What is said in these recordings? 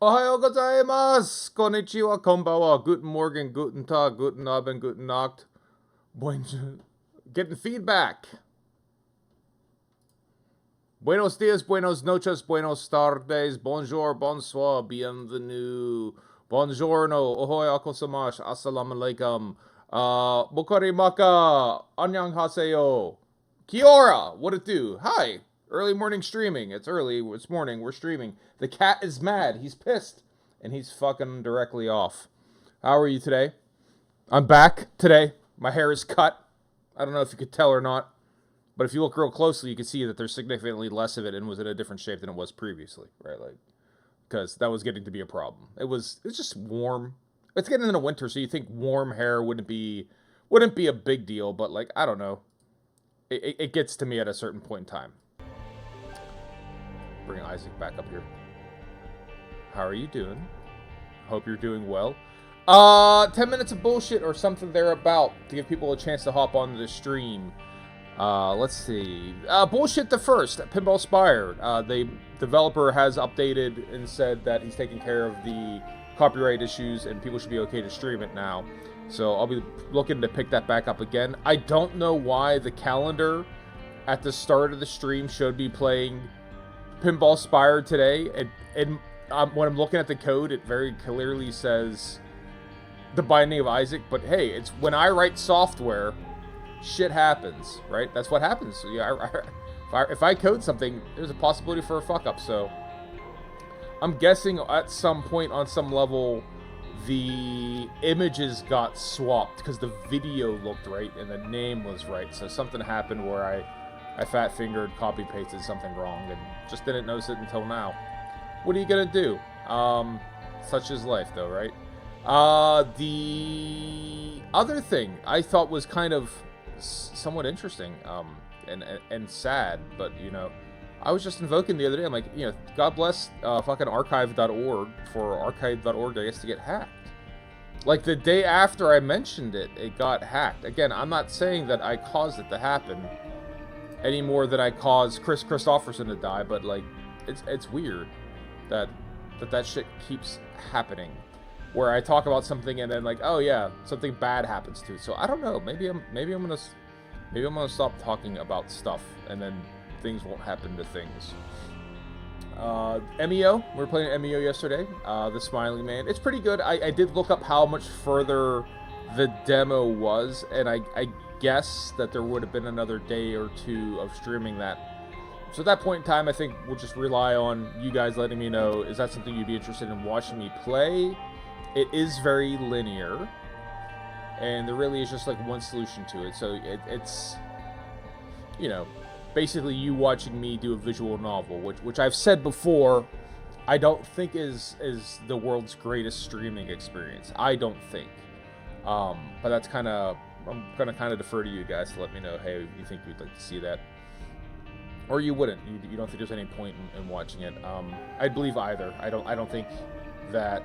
Ohayo gozaimasu! Konnichiwa, konbawa, guten Morgen, guten Tag, guten Abend, guten Nacht. Bonjour. Getting feedback. Buenos dias, buenos noches, buenos tardes, bonjour, bonsoir, bienvenue, buongiorno, ohoy akosamash, assalamu alaikum, mokarimaka, annyeonghaseyo, Kiora, what it do? Hi, early morning streaming. It's early, it's morning, we're streaming. The cat is mad, he's pissed, and he's fucking directly off. How are you today? I'm back today. My hair is cut. I don't know if you could tell or not. But if you look real closely, you can see that there's significantly less of it and was in a different shape than it was previously, right? Like, because that was getting to be a problem. It's just warm. It's getting into winter, so you think warm hair wouldn't be a big deal, but like I don't know, it gets to me at a certain point in time. Bring Isaac back up here. How are you doing? Hope you're doing well. 10 minutes of bullshit or something thereabout to give people a chance to hop onto the stream. Let's see. Bullshit the first, Pinball Spire. The developer has updated and said that he's taking care of the copyright issues and people should be okay to stream it now. So I'll be looking to pick that back up again. I don't know why the calendar at the start of the stream showed me playing Pinball Spire today. And when I'm looking at the code, it very clearly says The Binding of Isaac. But hey, it's when I write software, shit happens, right? That's what happens. So, yeah, if I code something, there's a possibility for a fuck up. So I'm guessing at some point on some level, the images got swapped because the video looked right and the name was right. So something happened where I fat fingered, copy pasted something wrong and just didn't notice it until now. What are you gonna do? Such is life, though, right? The other thing I thought was kind of somewhat interesting and sad, but you know, I was just invoking the other day. I'm like, you know, God bless fucking archive.org for archive.org I guess to get hacked. Like the day after I mentioned it, it got hacked. Again, I'm not saying that I caused it to happen any more than I caused Chris Christopherson to die, but like it's weird that shit keeps happening. Where I talk about something and then like, oh yeah, something bad happens to it. So I don't know. Maybe I'm gonna stop talking about stuff and then things won't happen to things. MEO. We were playing MEO yesterday. The Smiling Man. It's pretty good. I did look up how much further the demo was, and I guess that there would have been another day or two of streaming that. So at that point in time, I think we'll just rely on you guys letting me know, is that something you'd be interested in watching me play? It is very linear, and there really is just like one solution to it. So it's, you know, basically you watching me do a visual novel, which I've said before, I don't think is the world's greatest streaming experience. I don't think, but that's kind of, I'm gonna kind of defer to you guys to let me know. Hey, you think you'd like to see that, or you wouldn't? You don't think there's any point in watching it? I'd believe either. I don't think that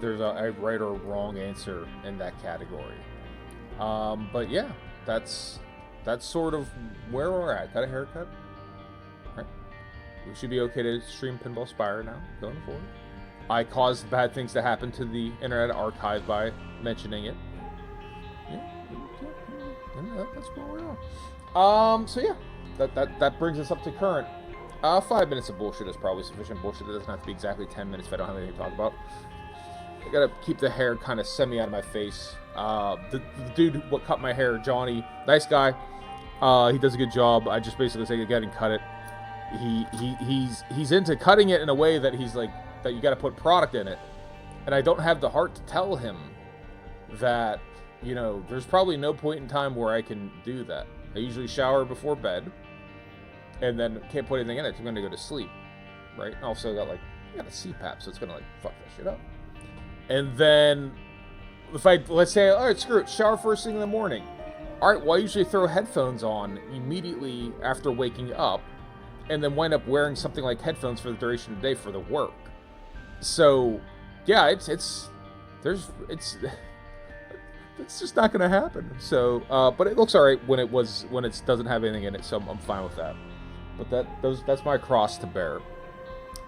there's a right or wrong answer in that category. But yeah, that's sort of where we're at. Got a haircut? Right. We should be okay to stream Pinball Spire now, going forward. I caused bad things to happen to the Internet Archive by mentioning it. Yeah, that's where we are. So yeah, that brings us up to current. 5 minutes of bullshit is probably sufficient bullshit. It doesn't have to be exactly 10 minutes if I don't have anything to talk about. I gotta keep the hair kind of semi out of my face. The dude what cut my hair, Johnny, nice guy. He does a good job. I just basically say, go ahead and cut it. He's into cutting it in a way that he's like, that you gotta put product in it. And I don't have the heart to tell him that, you know, there's probably no point in time where I can do that. I usually shower before bed, and then can't put anything in it. I'm gonna go to sleep, right? And also got a CPAP, so it's gonna like fuck that shit up. And then, if let's say, all right, screw it, shower first thing in the morning. All right, well, I usually throw headphones on immediately after waking up, and then wind up wearing something like headphones for the duration of the day for the work. So, yeah, it's just not gonna happen. So, but it looks all right when it doesn't have anything in it, so I'm fine with that. But that's my cross to bear.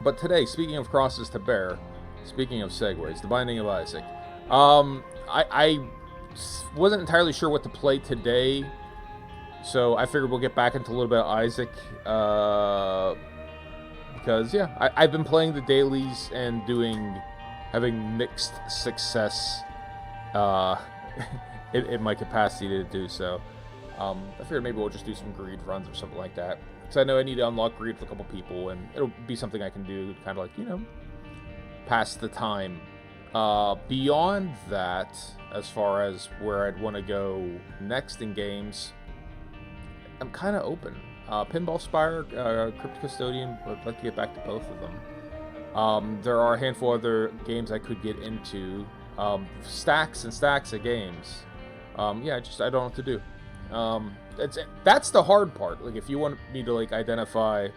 But today, speaking of crosses to bear, speaking of segues, the Binding of Isaac. I wasn't entirely sure what to play today, so I figured we'll get back into a little bit of Isaac. Because, yeah, I've been playing the dailies and having mixed success in my capacity to do so. I figured maybe we'll just do some greed runs or something like that. Because I know I need to unlock greed with a couple people, and it'll be something I can do, kind of like, pass the time. Beyond that, as far as where I'd want to go next in games, I'm kind of open. Pinball Spire, Crypt Custodian, I'd like to get back to both of them. There are a handful of other games I could get into. Stacks and stacks of games. I don't know what to do. That's the hard part. Like, if you want me to, like, identify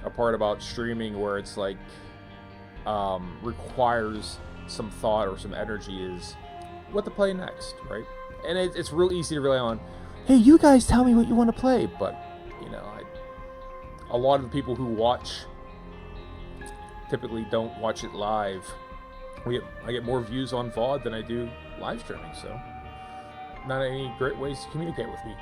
a part about streaming where it's, like, requires some thought or some energy, is what to play next, right? And it's real easy to rely on, hey, you guys tell me what you want to play, but, a lot of the people who watch typically don't watch it live. I get more views on VOD than I do live streaming, so not any great ways to communicate with me.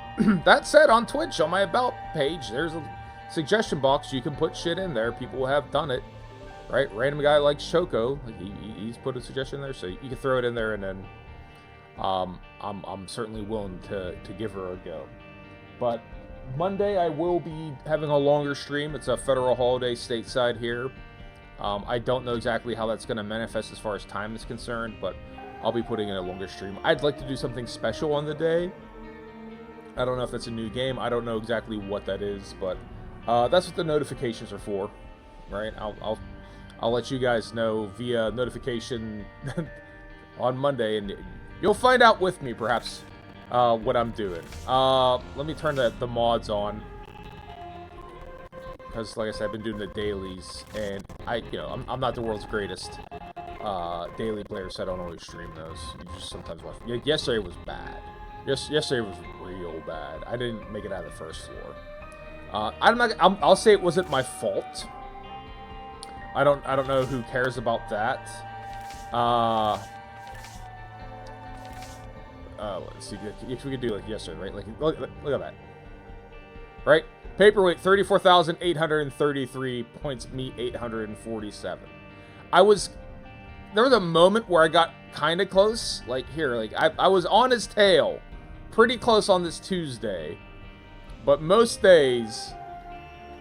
That said, on Twitch, on my About page, there's a suggestion box. You can put shit in there. People have done it, right? Random guy like Shoko, like he's put a suggestion there, so you can throw it in there, and then I'm certainly willing to give her a go. But Monday, I will be having a longer stream. It's a federal holiday stateside here. I don't know exactly how that's going to manifest as far as time is concerned, but I'll be putting in a longer stream. I'd like to do something special on the day. I don't know if that's a new game. I don't know exactly what that is, but that's what the notifications are for, right? I'll let you guys know via notification on Monday, and you'll find out with me, perhaps, what I'm doing. Let me turn the mods on, because, like I said, I've been doing the dailies, and I'm not the world's greatest daily player, so I don't always stream those. You just sometimes watch. Yesterday was bad. Yesterday was real bad. I didn't make it out of the first floor. I'll say it wasn't my fault. I don't know who cares about that. Let's see if we could do like yesterday, right? Like, look at that, right? Paperweight 34,833 points, me 847. There was a moment where I got kind of close, like here, like I was on his tail, pretty close on this Tuesday, but most days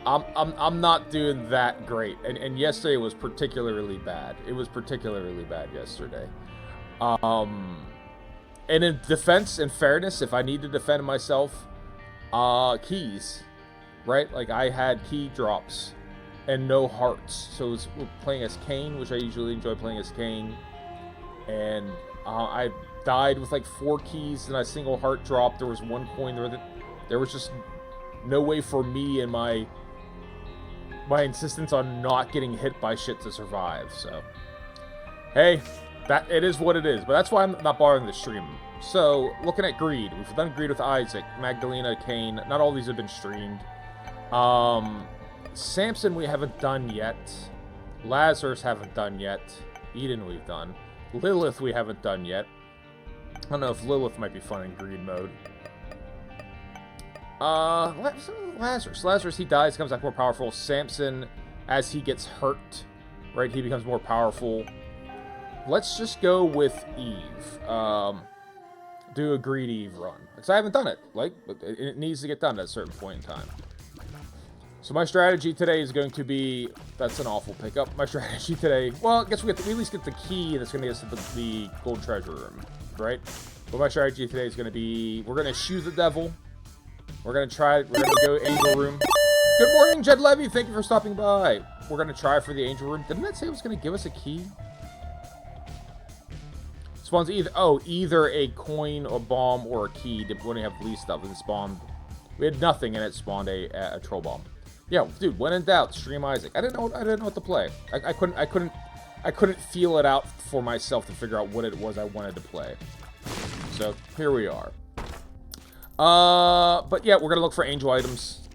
I'm not doing that great, and yesterday was particularly bad. It was particularly bad yesterday. And in defense and fairness, if I need to defend myself, keys, right? Like, I had key drops and no hearts. So it was playing as Kane, which I usually enjoy playing as Kane. And I died with like 4 keys and a single heart drop. There was 1 coin there. There was just no way for me and my insistence on not getting hit by shit to survive. So, hey, that it is what it is. But that's why I'm not bothering the stream. So, looking at greed, we've done greed with Isaac, Magdalena, Kane. Not all these have been streamed. Samson we haven't done yet. Lazarus haven't done yet. Eden we've done. Lilith we haven't done yet. I don't know if Lilith might be fun in greed mode. Lazarus, he dies, comes back more powerful. Samson, as he gets hurt, right, he becomes more powerful. Let's just go with Eve. Do a greed Eve run. Because I haven't done it. Like, it needs to get done at a certain point in time. So my strategy today is going to be... That's an awful pickup. My strategy today... Well, I guess we at least get the key that's going to get us to the gold treasure room. Right? But my strategy today is going to be... We're going to shoe the devil. We're going to go angel room. Good morning, Jed Levy. Thank you for stopping by. We're going to try for the angel room. Didn't that say it was going to give us a key? Spawns either a coin, a bomb, or a key. When we have least stuff, it spawned. We had nothing, and it spawned a troll bomb. Yeah, dude. When in doubt, stream Isaac. I didn't know what to play. I couldn't feel it out for myself to figure out what it was I wanted to play. So here we are. But yeah, we're gonna look for angel items.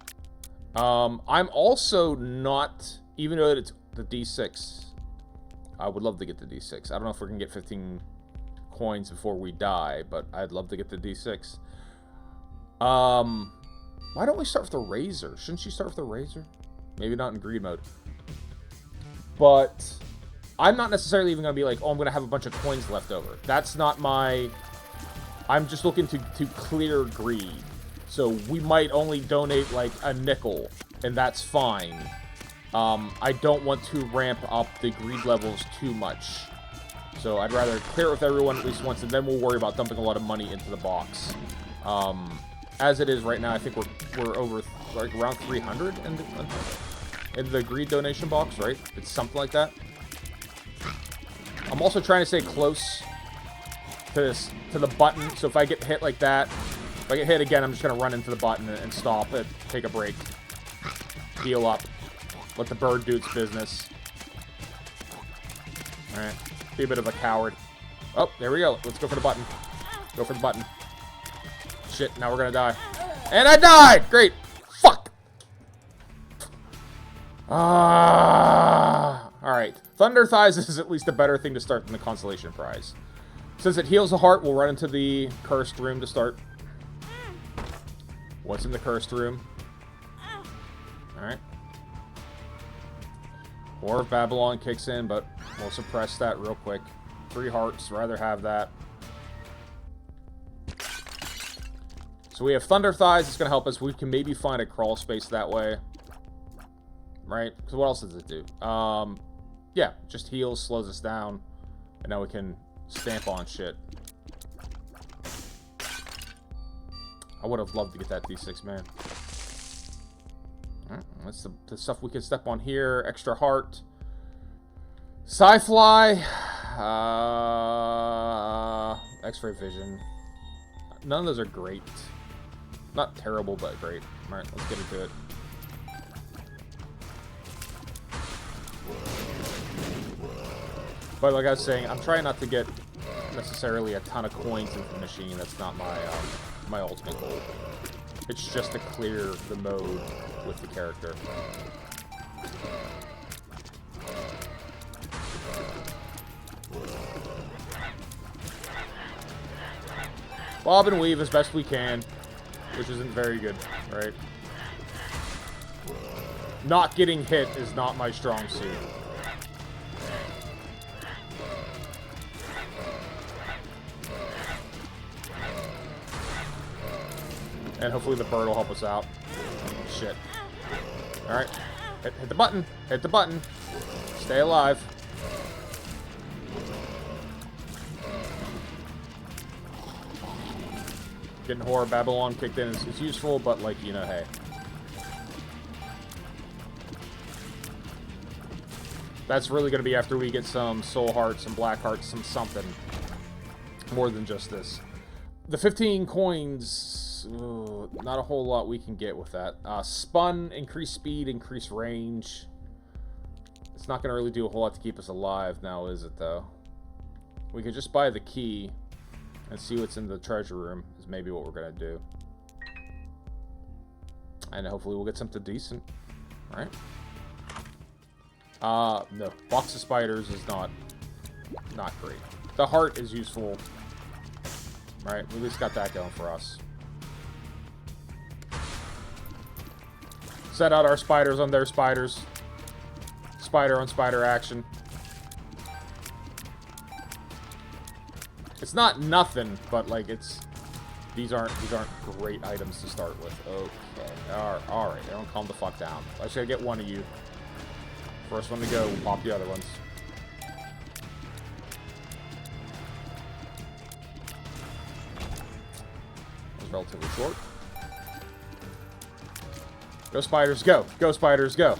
I'm also not, even though The D6. I would love to get the D6. I don't know if we're going to get 15 coins before we die, but I'd love to get the D6. Why don't we start with the Razor? Shouldn't she start with the Razor? Maybe not in greed mode. But I'm not necessarily even going to be like, oh, I'm going to have a bunch of coins left over. That's not my... I'm just looking to clear greed. So we might only donate like a nickel, and that's fine. I don't want to ramp up the greed levels too much. So I'd rather clear it with everyone at least once, and then we'll worry about dumping a lot of money into the box. As it is right now, I think we're over like around 300 in the greed donation box, right? It's something like that. I'm also trying to stay close to the button, so if I get hit like that, if I get hit again, I'm just gonna run into the button and stop it, take a break, heal up, let the bird do its business. All right, be a bit of a coward. Oh, there we go. Let's go for the button. Go for the button. Shit, now we're gonna die. And I died! Great! Fuck! Alright. Thunder Thighs is at least a better thing to start than the Consolation Prize. Since it heals the heart, we'll run into the Cursed Room to start. What's in the Cursed Room? Alright. War of Babylon kicks in, but we'll suppress that real quick. 3 hearts, rather have that. So we have Thunder Thighs, it's going to help us. We can maybe find a crawl space that way. Right? Because what else does it do? Yeah, just heals, slows us down. And now we can stamp on shit. I would have loved to get that D6, man. Alright, that's the stuff we can step on here. Extra heart. Sci-Fly. X-ray vision. None of those are great. Not terrible, but great. Alright, let's get into it. But like I was saying, I'm trying not to get necessarily a ton of coins into the machine. That's not my my ultimate goal. It's just to clear the mode with the character. Bob and weave as best we can, which isn't very good, right? Not getting hit is not my strong suit. And hopefully the bird will help us out. Shit. Alright. Hit the button. Hit the button. Stay alive. Getting Horror Babylon kicked in is useful, but like, you know, hey. That's really going to be after we get some soul hearts, some black hearts, some something. More than just this. The 15 coins, not a whole lot we can get with that. Spun, increase speed, increase range. It's not going to really do a whole lot to keep us alive now, is it, though? We could just buy the key and see what's in the treasure room, is maybe what we're going to do. And hopefully we'll get something decent, right? No. Box of spiders is not great. The heart is useful. Right, we at least got that going for us. Set out our spiders on their spiders. Spider on spider action. It's not nothing, but like these aren't great items to start with. Okay. Alright, everyone calm the fuck down. I just gotta get one of you. First one to go, we'll pop the other ones. Relatively short. Go spiders, go! Go spiders, go!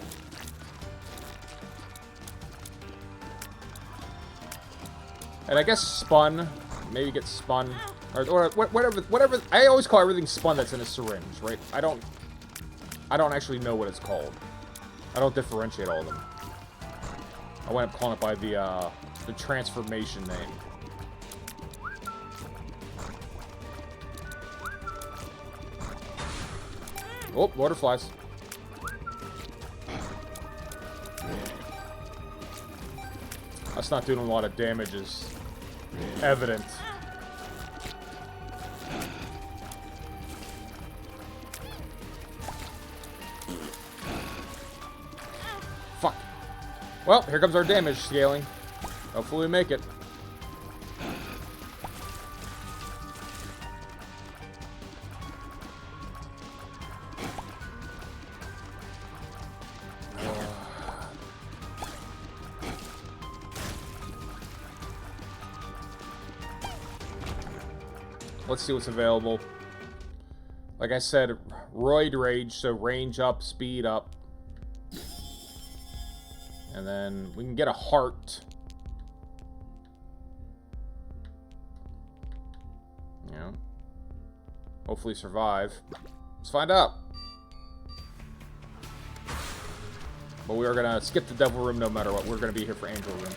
And I guess spun, maybe get spun, or whatever. I always call everything spun that's in a syringe, right? I don't actually know what it's called. I don't differentiate all of them. I went up calling it by the transformation name. Oh, water flies. Us not doing a lot of damage is evident. Fuck. Well, here comes our damage scaling. Hopefully we make it. Let's see what's available. Like I said, Roid Rage, so range up, speed up. And then we can get a heart. You know. Hopefully survive. Let's find out. But we are going to skip the Devil Room no matter what. We're going to be here for Angel Room.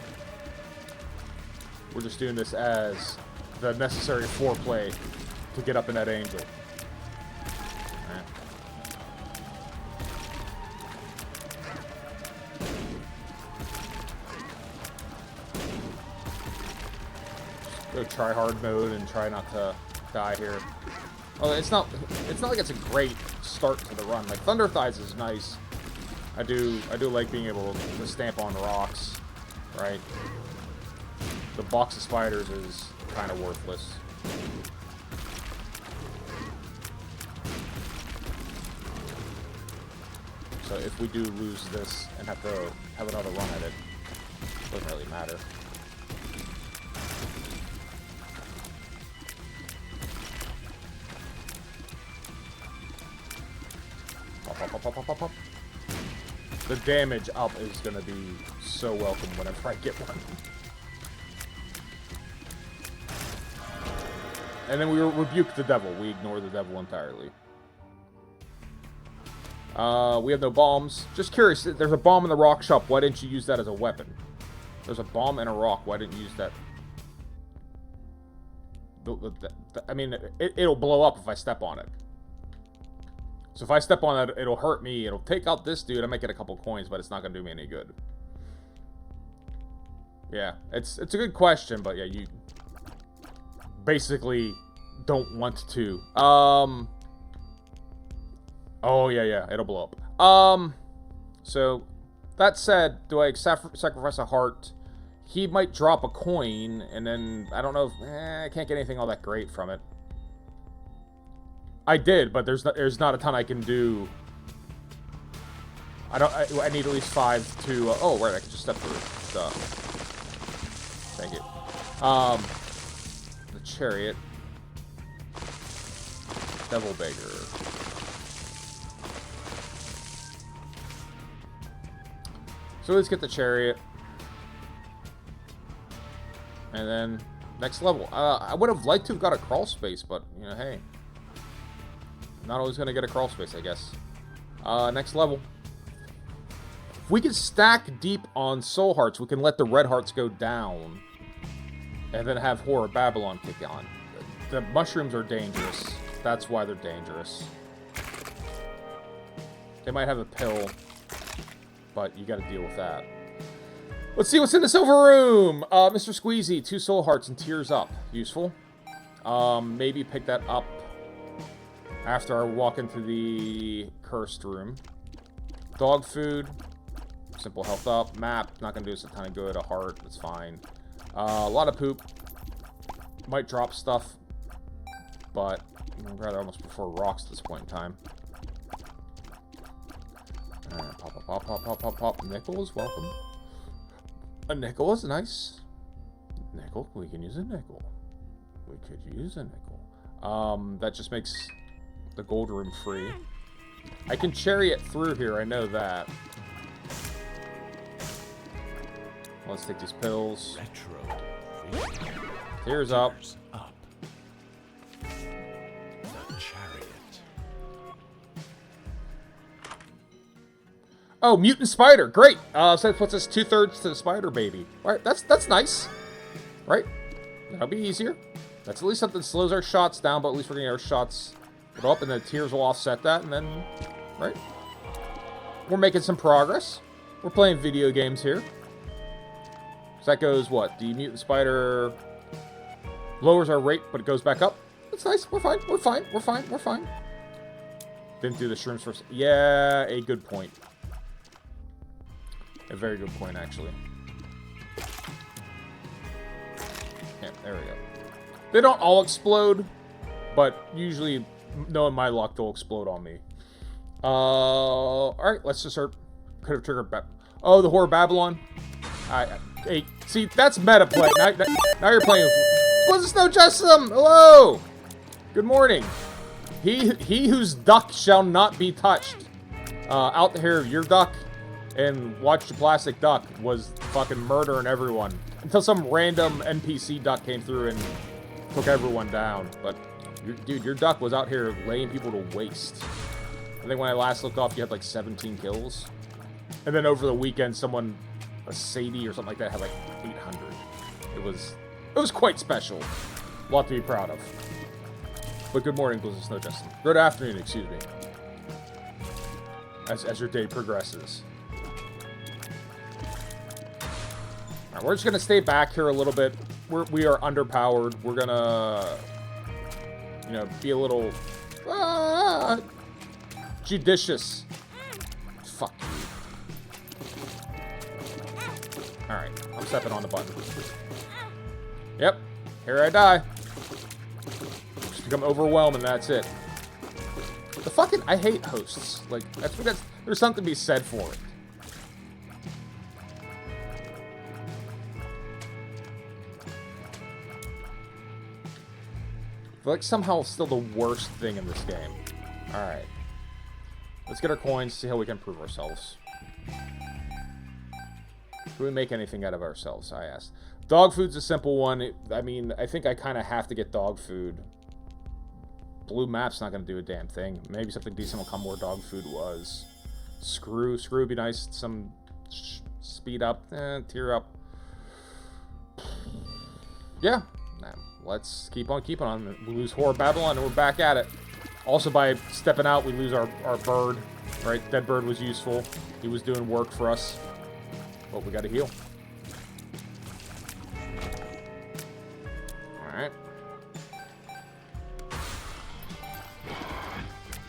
We're just doing this as the necessary foreplay to get up in that Angel. Alright. Go try hard mode and try not to die here. Oh, it's not like it's a great start to the run. Like Thunder Thighs is nice. I do like being able to stamp on rocks, right? The box of spiders is kind of worthless. So if we do lose this and have to have another run at it, doesn't really matter. Pop. The damage up is going to be so welcome whenever I get one. And then we rebuke the devil. We ignore the devil entirely. We have no bombs. Just curious, there's a bomb in the rock shop. Why didn't you use that as a weapon? There's a bomb and a rock. Why didn't you use that? I mean, it'll blow up if I step on it. So if I step on it, it'll hurt me. It'll take out this dude. I might get a couple coins, but it's not going to do me any good. Yeah, it's a good question, but yeah, you basically don't want to. Oh, yeah, it'll blow up. So, that said, do I sacrifice a heart? He might drop a coin, and then, I don't know if, I can't get anything all that great from it. I did, but there's not a ton I can do. I need at least 5 to, oh, right, I can just step through. Duh. Thank you. The chariot. Devil Beggar. So let's get the chariot. And then, next level. I would have liked to have got a crawl space, but, you know, hey. Not always going to get a crawl space, I guess. Next level. If we can stack deep on soul hearts, we can let the red hearts go down. And then have Horror Babylon kick on. The mushrooms are dangerous. That's why they're dangerous. They might have a pill, but you got to deal with that. Let's see what's in the silver room. Mr. Squeezy, 2 soul hearts and tears up. Useful. Maybe pick that up after I walk into the cursed room. Dog food. Simple health up. Map. Not going to do us a ton of good. A heart. That's fine. A lot of poop. Might drop stuff. But I'd rather almost prefer rocks at this point in time. Pop. Nickel is welcome. A nickel is nice. Nickel. We can use a nickel. We could use a nickel. That just makes the gold room free. I can chariot through here, I know that. Let's take these pills. Tears up. The chariot. Oh, mutant spider, great. So that puts us 2/3 to the spider baby. All right, that's nice, right? That'll be easier. That's at least something that slows our shots down, but at least we're getting our shots go up, and the tears will offset that, and then, right? We're making some progress. We're playing video games here. So that goes, what? The mutant spider lowers our rate, but it goes back up. That's nice. We're fine. We're fine. We're fine. We're fine. Didn't do the shrooms first. Yeah, a good point. A very good point, actually. Yeah, there we go. They don't all explode, but usually, knowing my luck, they'll explode on me. Alright, let's just start. Could have triggered oh, the Whore of Babylon. Hey, see, that's meta play. Now you're playing with Blizzard Snow Justin! Hello! Good morning. He whose duck shall not be touched. Out here, your duck and Watch the Plastic Duck was fucking murdering everyone. Until some random NPC duck came through and took everyone down. But, dude, your duck was out here laying people to waste. I think when I last looked off, you had like 17 kills. And then over the weekend, someone, a Sadie or something like that, had like 800. It was quite special. A lot to be proud of. But good morning, Blizzard Snow Justin. Good afternoon, excuse me. As your day progresses. Alright, we're just gonna stay back here a little bit. We are underpowered. We're gonna, you know, be a little judicious. Fuck you. Alright, I'm stepping on the button. Yep, here I die. Just become overwhelmed and that's it. The fucking, I hate hosts. Like, there's something to be said for it. I feel like somehow it's still the worst thing in this game. Alright. Let's get our coins, see how we can improve ourselves. Do we make anything out of ourselves, I asked. Dog food's a simple one. I mean, I think I kind of have to get dog food. Blue map's not going to do a damn thing. Maybe something decent will come where dog food was. Screw would be nice. Some speed up, tear up. Yeah. Let's keep on keeping on. We lose Whore of Babylon and we're back at it. Also, by stepping out, we lose our bird. Right? Dead bird was useful. He was doing work for us. But we gotta heal. Alright.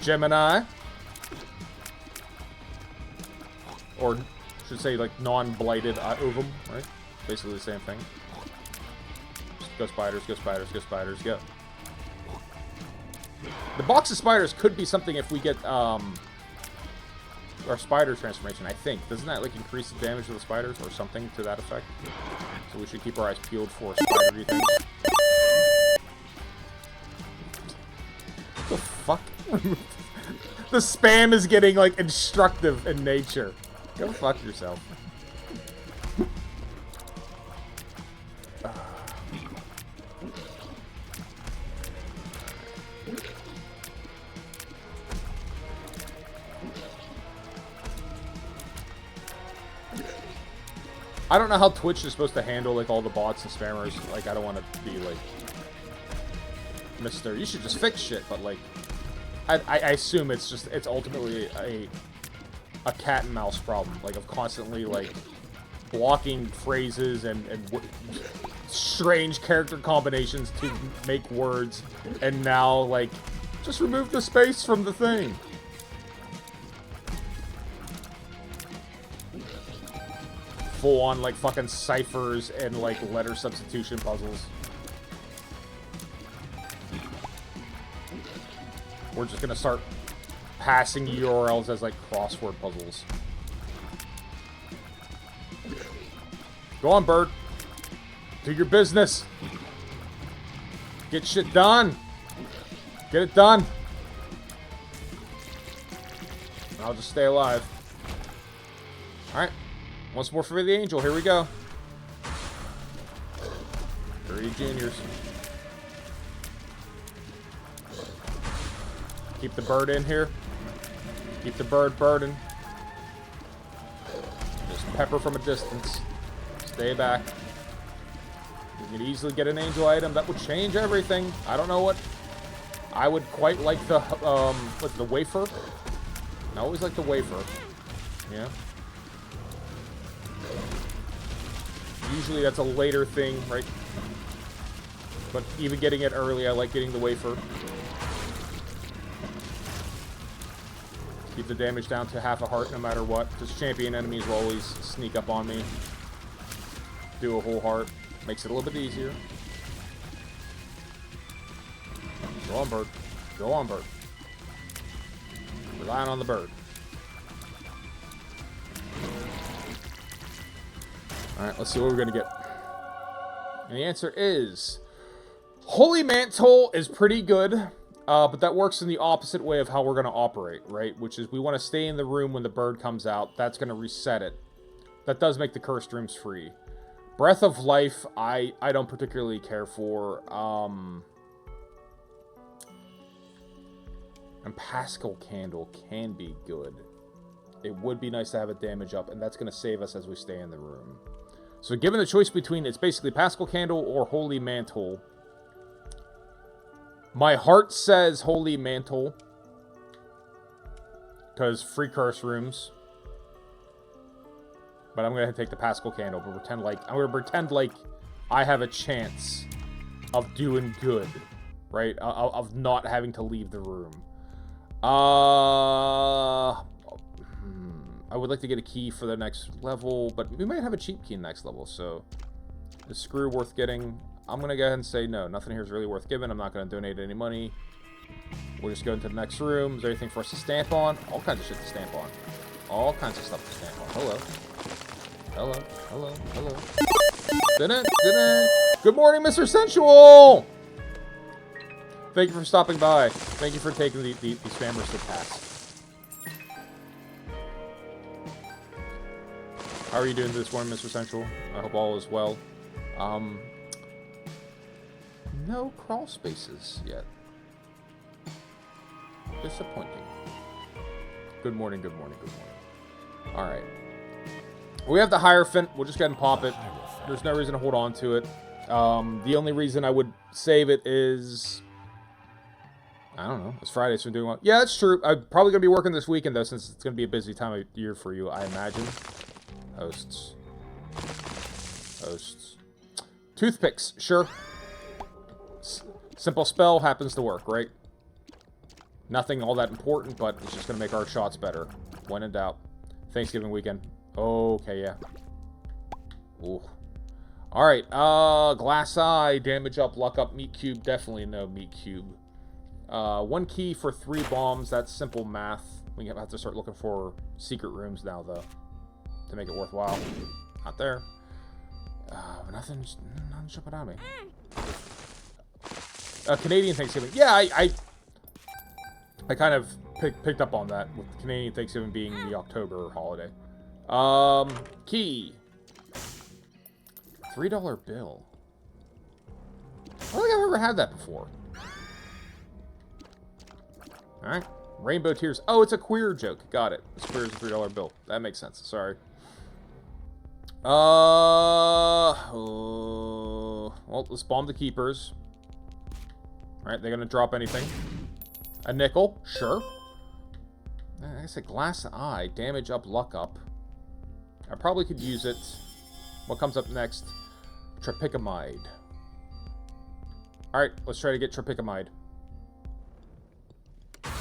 Gemini. Or, should say, like, non-blighted ovum, right? Basically the same thing. Go spiders, go spiders, go spiders, go. The box of spiders could be something if we get, our spider transformation, I think. Doesn't that, like, increase the damage of the spiders or something to that effect? So we should keep our eyes peeled for spidery things. What the fuck? The spam is getting, like, instructive in nature. Go fuck yourself. I don't know how Twitch is supposed to handle, like, all the bots and spammers. Like, I don't want to be, like, Mr. You should just fix shit, but, like, I assume it's ultimately a cat and mouse problem, like, of constantly, like, blocking phrases and strange character combinations to make words, and now, like, just remove the space from the thing. Full on, like, fucking ciphers and, like, letter substitution puzzles. We're just gonna start passing URLs as, like, crossword puzzles. Go on, bird. Do your business. Get shit done. Get it done. I'll just stay alive. Alright. Once more for the angel. Here we go. 30 juniors. Keep the bird in here. Keep the bird birding. Just pepper from a distance. Stay back. You could easily get an angel item. That would change everything. I don't know what. I would quite like the, what's the wafer? I always like the wafer. Yeah. Usually that's a later thing, right? But even getting it early, I like getting the wafer. Keep the damage down to half a heart no matter what, because champion enemies will always sneak up on me. Do a whole heart. Makes it a little bit easier. Go on, bird. Go on, bird. Relying on the bird. Alright, let's see what we're going to get. And the answer is... Holy Mantle is pretty good, but that works in the opposite way of how we're going to operate, right? Which is we want to stay in the room when the bird comes out. That's going to reset it. That does make the cursed rooms free. Breath of Life, I don't particularly care for. And Pascal Candle can be good. It would be nice to have a damage up, and that's going to save us as we stay in the room. So given the choice between, it's basically Pascal Candle or Holy Mantle. My heart says Holy Mantle. Because free curse rooms. But I'm going to take the Pascal Candle. But I'm going to pretend like I have a chance of doing good. Right? Of not having to leave the room. I would like to get a key for the next level, but we might have a cheap key next level, so is Screw worth getting? I'm going to go ahead and say no. Nothing here is really worth giving. I'm not going to donate any money. We'll just go into the next room. Is there anything for us to stamp on? All kinds of shit to stamp on. All kinds of stuff to stamp on. Hello. Hello. Hello. Hello. Dun-dun. Good morning, Mr. Sensual! Thank you for stopping by. Thank you for taking the spammers to task. How are you doing this morning, Mr. Sensual? I hope all is well. No crawl spaces yet. Disappointing. Good morning, good morning, good morning. Alright. We have the Hierophant. We'll just go ahead and pop it. There's no reason to hold on to it. The only reason I would save it is... I don't know. It's Friday, so we're doing well. Yeah, that's true. I'm probably going to be working this weekend, though, since it's going to be a busy time of year for you, I imagine. Hosts. Hosts. Toothpicks. Sure. Simple spell happens to work, right? Nothing all that important, but it's just going to make our shots better. When in doubt. Thanksgiving weekend. Okay, yeah. Ooh. Alright, Glass Eye, damage up, luck up, meat cube. Definitely no meat cube. 1 key for 3 bombs. That's simple math. We have to start looking for secret rooms now, though, to make it worthwhile. Not there. Nothing's jumping out of me. Canadian Thanksgiving. Yeah, I kind of picked up on that, with Canadian Thanksgiving being the October holiday. Key. $3 bill. I don't think I've ever had that before. Alright. Rainbow Tears. Oh, it's a queer joke. Got it. It's queer as a $3 bill. That makes sense. Sorry. Well, let's bomb the keepers. Alright, they're gonna drop anything. A nickel. Sure. I said Glass Eye. Damage up, luck up. I probably could use it. What comes up next? Tropicamide. Alright, let's try to get Tropicamide.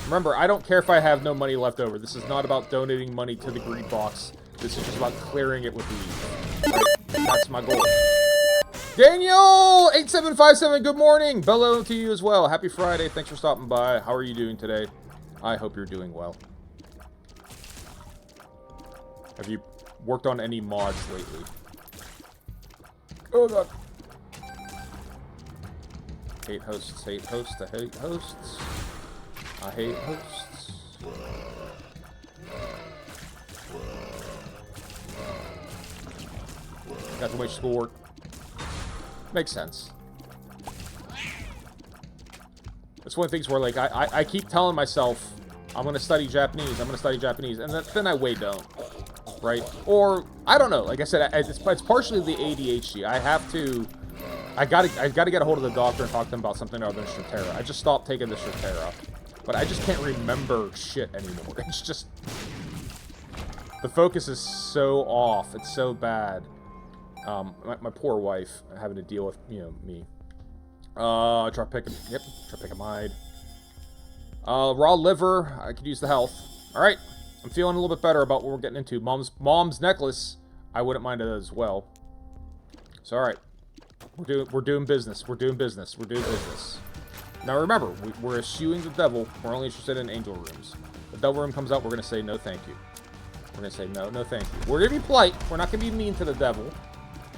Remember, I don't care if I have no money left over. This is not about donating money to the greed box. This is just about clearing it with leave. Right? That's my goal. Daniel8757, good morning. Bello to you as well. Happy Friday. Thanks for stopping by. How are you doing today? I hope you're doing well. Have you worked on any mods lately? Oh god. Hate hosts, hate hosts, I hate hosts. I hate hosts. Got too much schoolwork. Makes sense. It's one of the things where, like, I keep telling myself, I'm going to study Japanese, I'm going to study Japanese, and then I way don't. Right? Or, I don't know. Like I said, it's partially the ADHD. I gotta get a hold of the doctor and talk to them about something other than Stratera. I just stopped taking the Stratera. But I just can't remember shit anymore. It's just... the focus is so off. It's so bad. My poor wife having to deal with, you know, me. Try picking, yep, try picking mine. Raw liver, I could use the health. Alright, I'm feeling a little bit better about what we're getting into. Mom's necklace, I wouldn't mind it as well. So, alright. We're doing business. We're doing business. We're doing business. Now remember, we're eschewing the devil. We're only interested in angel rooms. The devil room comes out, we're going to say no thank you. We're going to say no, no thank you. We're going to be polite. We're not going to be mean to the devil.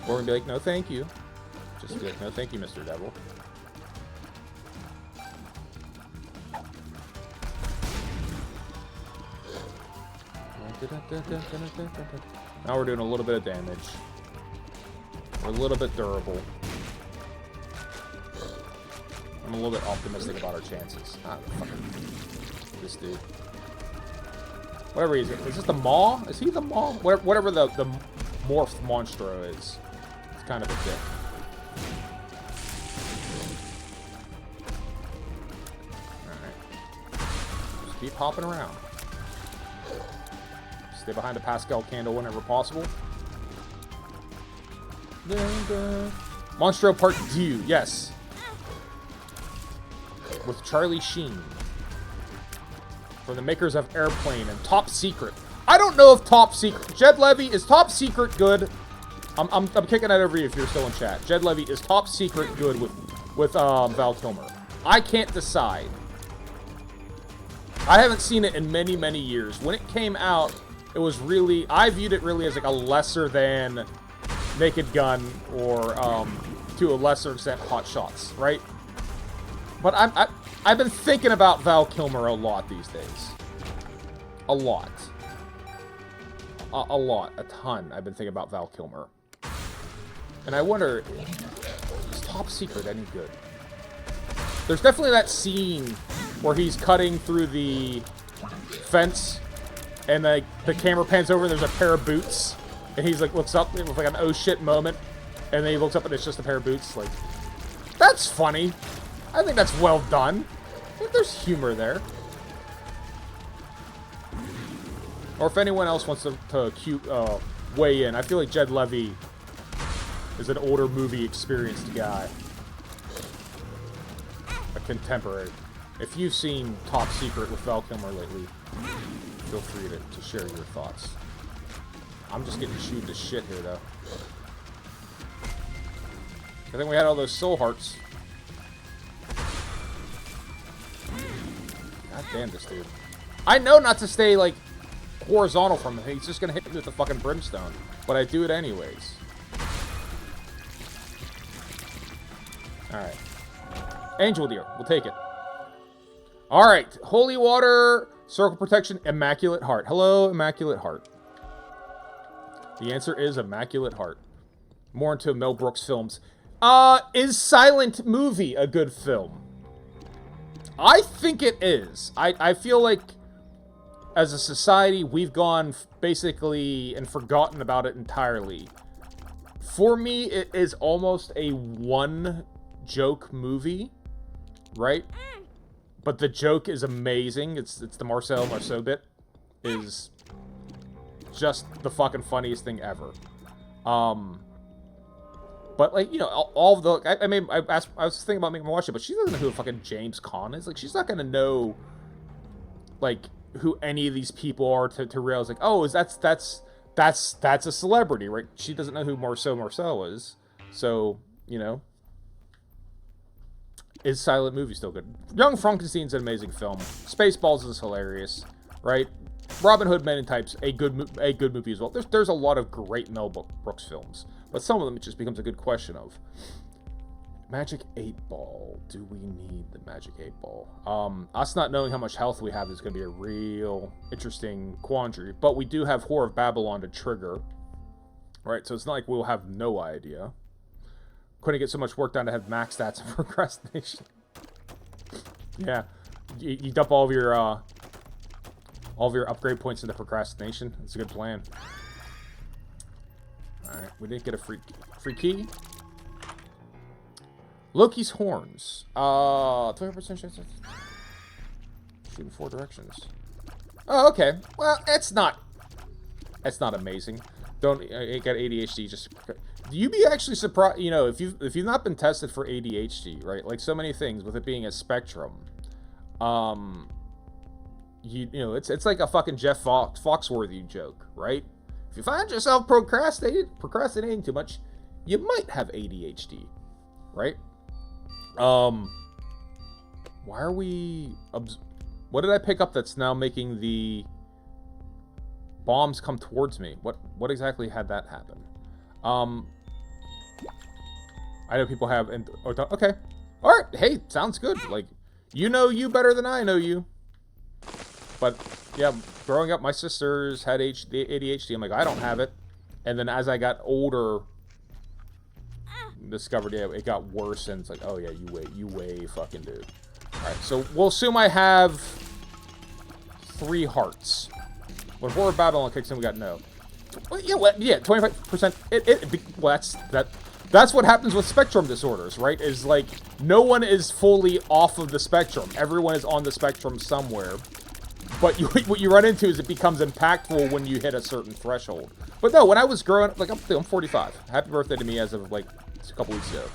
We're going to be like, no thank you. Just be like, no thank you, Mr. Devil. Now we're doing a little bit of damage. We're a little bit durable. I'm a little bit optimistic about our chances. Ah, fucking this dude. Whatever he is. Is this the Maw? Is he the Maw? Whatever the morphed monstro is. It's kind of a dick. Alright. Just keep hopping around. Stay behind a Pascal candle whenever possible. Monstro Part 2, yes. With Charlie Sheen. From the makers of Airplane and Top Secret. I don't know if Top Secret... Jed Levy, is Top Secret good? I'm kicking that over you if you're still in chat. Jed Levy, is Top Secret good with Val Kilmer? I can't decide. I haven't seen it in many, many years. When it came out, it was really... I viewed it really as like a lesser than Naked Gun or, to a lesser extent, Hot Shots, right? But I've been thinking about Val Kilmer a lot these days. A lot. A lot. A ton. I've been thinking about Val Kilmer. And I wonder, is Top Secret any good? There's definitely that scene where he's cutting through the fence and the camera pans over and there's a pair of boots. And he's like, looks up with like an oh shit moment. And then he looks up and it's just a pair of boots. Like, that's funny. I think that's well done. I think there's humor there. Or if anyone else wants to weigh in, I feel like Jed Levy is an older movie experienced guy. A contemporary. If you've seen Top Secret with Val Kilmer lately, feel free to share your thoughts. I'm just getting chewed to shit here, though. I think we had all those soul hearts. God damn this dude. I know not to stay, like, horizontal from him. He's just gonna hit me with the fucking brimstone. But I do it anyways. Alright. Angel Deer. We'll take it. Alright. Holy Water, Circle Protection, Immaculate Heart. Hello, Immaculate Heart. The answer is Immaculate Heart. More into Mel Brooks films. Is Silent Movie a good film? I think it is. I feel like as a society, we've gone basically and forgotten about it entirely. For me, it is almost a one-joke movie, right? But the joke is amazing. It's the Marcel Marceau bit. Is just the fucking funniest thing ever. But, like, you know, all of the... I mean, I was thinking about making her watch it, but she doesn't know who fucking James Caan is. Like, she's not gonna know, like, who any of these people are to realize, like, oh, that's a celebrity, right? She doesn't know who Marcel is. So, you know. Is Silent Movie still good? Young Frankenstein's an amazing film. Spaceballs is hilarious, right? Robin Hood Men in Types, a good movie as well. There's a lot of great Mel Brooks films, but some of them it just becomes a good question of Magic 8 Ball. Do we need the Magic 8 Ball? Us not knowing how much health we have is going to be a real interesting quandary, but we do have Whore of Babylon to trigger, right? So it's not like we'll have no idea. Couldn't get so much work done to have max stats and procrastination. Yeah, you dump all of your upgrade points into procrastination. It's a good plan. Alright, we didn't get a free key. Loki's horns. 20% chance of shooting 4 directions. Oh, okay. Well, it's not amazing. Don't, you got ADHD, just... you be actually surprised, you know, if you've not been tested for ADHD, right? Like so many things with it being a spectrum, you know, it's like a fucking Jeff Foxworthy joke, right? If you find yourself procrastinating too much, you might have ADHD, right? Why are we? What did I pick up that's now making the bombs come towards me? What exactly had that happen? I know people have. Okay, all right. Hey, sounds good. Like, you know you better than I know you. But yeah, growing up, my sisters had ADHD. I'm like, I don't have it. And then as I got older, discovered it got worse, and it's like, oh yeah, you way fucking do. All right, so we'll assume I have 3 hearts. When Horror of Babylon kicks in, we got no. Well, yeah, 25%. Well, that's what happens with spectrum disorders, right? Is like no one is fully off of the spectrum. Everyone is on the spectrum somewhere. But what you run into is it becomes impactful when you hit a certain threshold. But no, when I was growing up, like I'm 45. Happy birthday to me as of like a couple weeks ago.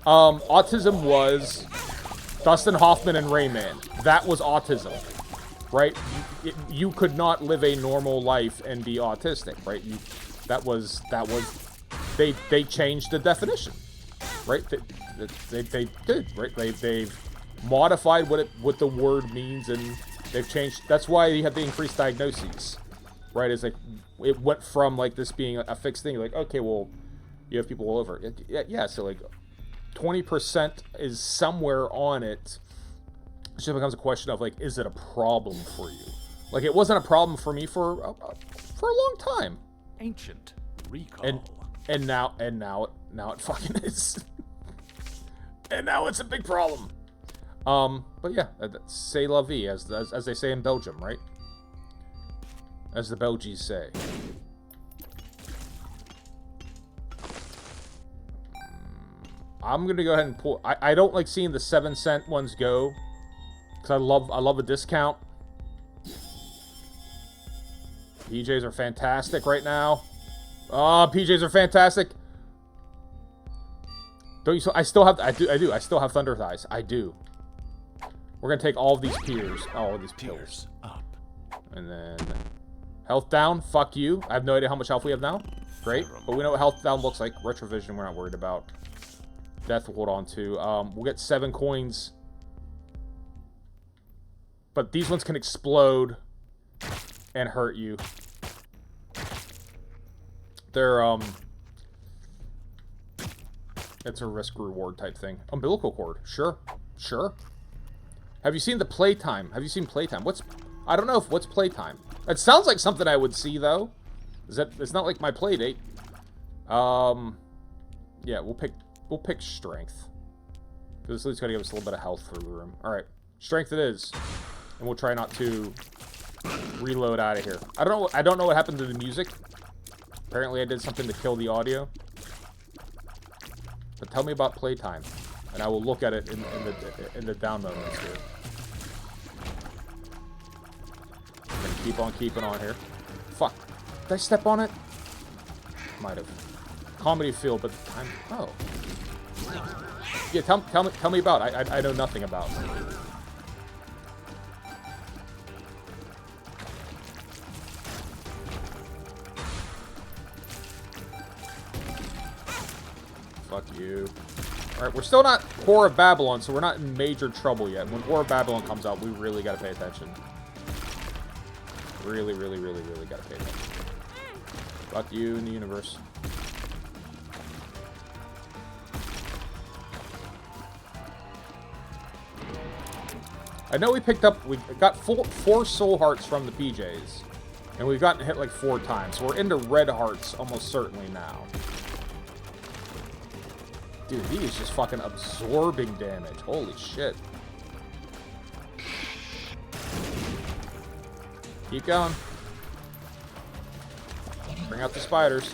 Autism was Dustin Hoffman and Rayman. That was autism, right? You could not live a normal life and be autistic, right? That was they changed the definition, right? They did, right? They've modified what the word means, and they've changed. That's why you have the increased diagnoses, right? It's like it went from like this being a fixed thing. Like, okay, well, you have people all over. Yeah, so like 20% is somewhere on it. It just becomes a question of like, is it a problem for you? Like, it wasn't a problem for me for a long time. Ancient recall. And now it fucking is. And now it's a big problem. But yeah, c'est la vie, as they say in Belgium, right? As the Belgians say. I'm gonna go ahead and pull. I don't like seeing the 7-cent ones go, because I love a discount. PJs are fantastic right now. Oh, PJs are fantastic. Don't you? I still have. I do. I still have Thunder Thighs. I do. We're gonna take all of these peers. All of these pills. Up. And then health down. Fuck you. I have no idea how much health we have now. Great, but we know what health down looks like. Retrovision, we're not worried about. Death, we'll hold on to. We'll get 7 coins. But these ones can explode and hurt you. They're, it's a risk-reward type thing. Umbilical cord. Sure. Sure. Have you seen the playtime? Have you seen playtime? I don't know what's playtime. It sounds like something I would see, though. It's not like my play date. Yeah, we'll pick strength. Because at least gotta give us a little bit of health through the room. Alright. Strength it is. And we'll try not to reload out of here. I don't know what happened to the music. Apparently I did something to kill the audio. But tell me about playtime. And I will look at it in the down moments here. I'm gonna keep on keeping on here. Fuck. Did I step on it? Might have. Comedy field, but time. Oh. Yeah, tell me about it. I know nothing about it. Fuck you. Alright, we're still not Horror of Babylon, so we're not in major trouble yet. When Horror of Babylon comes out, we really gotta pay attention. Really, really, really, really gotta pay attention. Fuck you in the universe. I know we got 4 soul hearts from the PJs. And we've gotten hit like 4 times. So we're into red hearts almost certainly now. Dude, he is just fucking absorbing damage. Holy shit. Keep going. Bring out the spiders.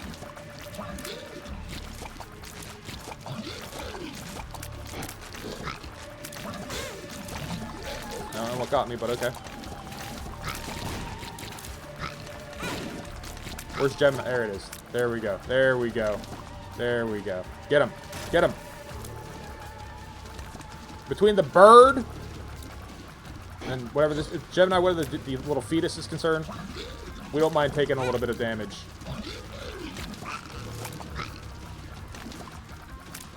I don't know what got me, but okay. Where's Gem? There it is. There we go. There we go. There we go. Get him. Get him. Between the bird and whatever this... Gemini, whatever the little fetus is concerned, we don't mind taking a little bit of damage.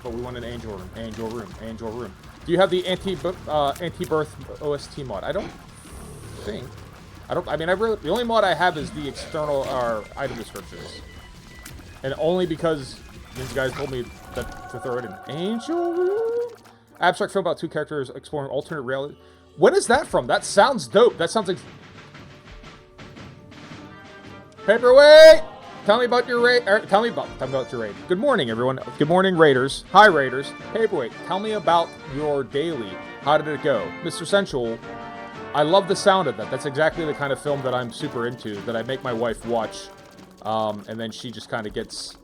But we want an angel room. Angel room. Angel room. Do you have the anti-birth OST mod? I don't think. I mean, the only mod I have is the external item descriptions. And only because these guys told me that to throw it in. Angel room? Abstract film about two characters exploring alternate reality. When is that from? That sounds dope. That sounds like... Paperweight! Tell me about your raid. Tell me about your raid. Good morning, everyone. Good morning, Raiders. Hi, Raiders. Paperweight, tell me about your daily. How did it go? Mr. Sensual, I love the sound of that. That's exactly the kind of film that I'm super into, that I make my wife watch. And then she just kind of gets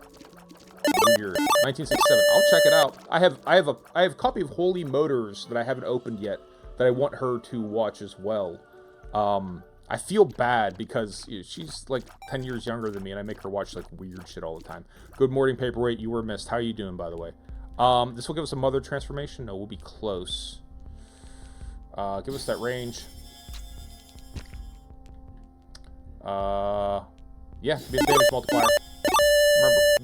weird. 1967. I'll check it out. I have a copy of Holy Motors that I haven't opened yet that I want her to watch as well. I feel bad because she's like 10 years younger than me, and I make her watch like weird shit all the time. Good morning, Paperweight. You were missed. How are you doing, by the way? This will give us a mother transformation. No, we'll be close. Give us that range. Yeah, be a damage multiplier.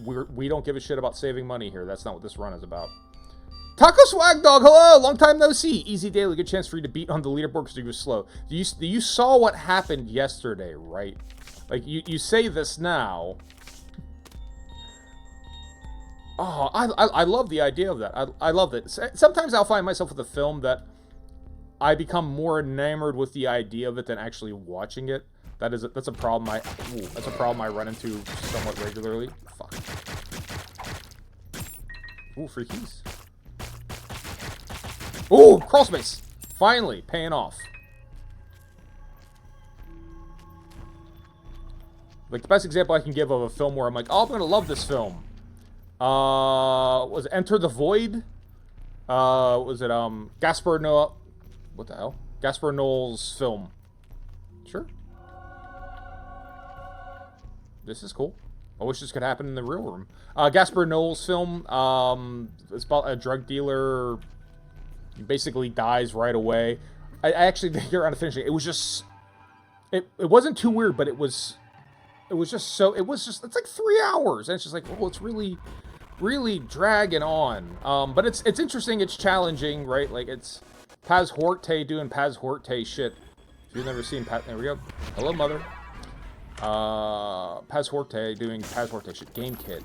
Remember, we don't give a shit about saving money here. That's not what this run is about. Taco Swag Dog, hello! Long time no see. Easy daily, good chance for you to beat on the leaderboard because you were slow. You saw what happened yesterday, right? Like, you say this now. Oh, I love the idea of that. I love it. Sometimes I'll find myself with a film that I become more enamored with the idea of it than actually watching it. That's a problem that's a problem I run into somewhat regularly. Fuck. Ooh, free keys. Ooh, crawl space! Finally, paying off. Like, the best example I can give of a film where I'm like, oh, I'm gonna love this film. Was it Enter the Void? Was it, Gaspar Noé... What the hell? Gaspar Noé's film. Sure. This is cool. I wish this could happen in the real room. Gaspar Noé's film, it's about a drug dealer... He basically dies right away. I actually didn't get around to finishing it. It was just... It wasn't too weird, but it was just so... It's like 3 hours. And it's just like, oh, it's really, really dragging on. But it's interesting. It's challenging, right? Like, it's Paz Horte doing Paz Horte shit. If you've never seen There we go. Hello, Mother. Paz Horte doing Paz Horte shit. Game Kid.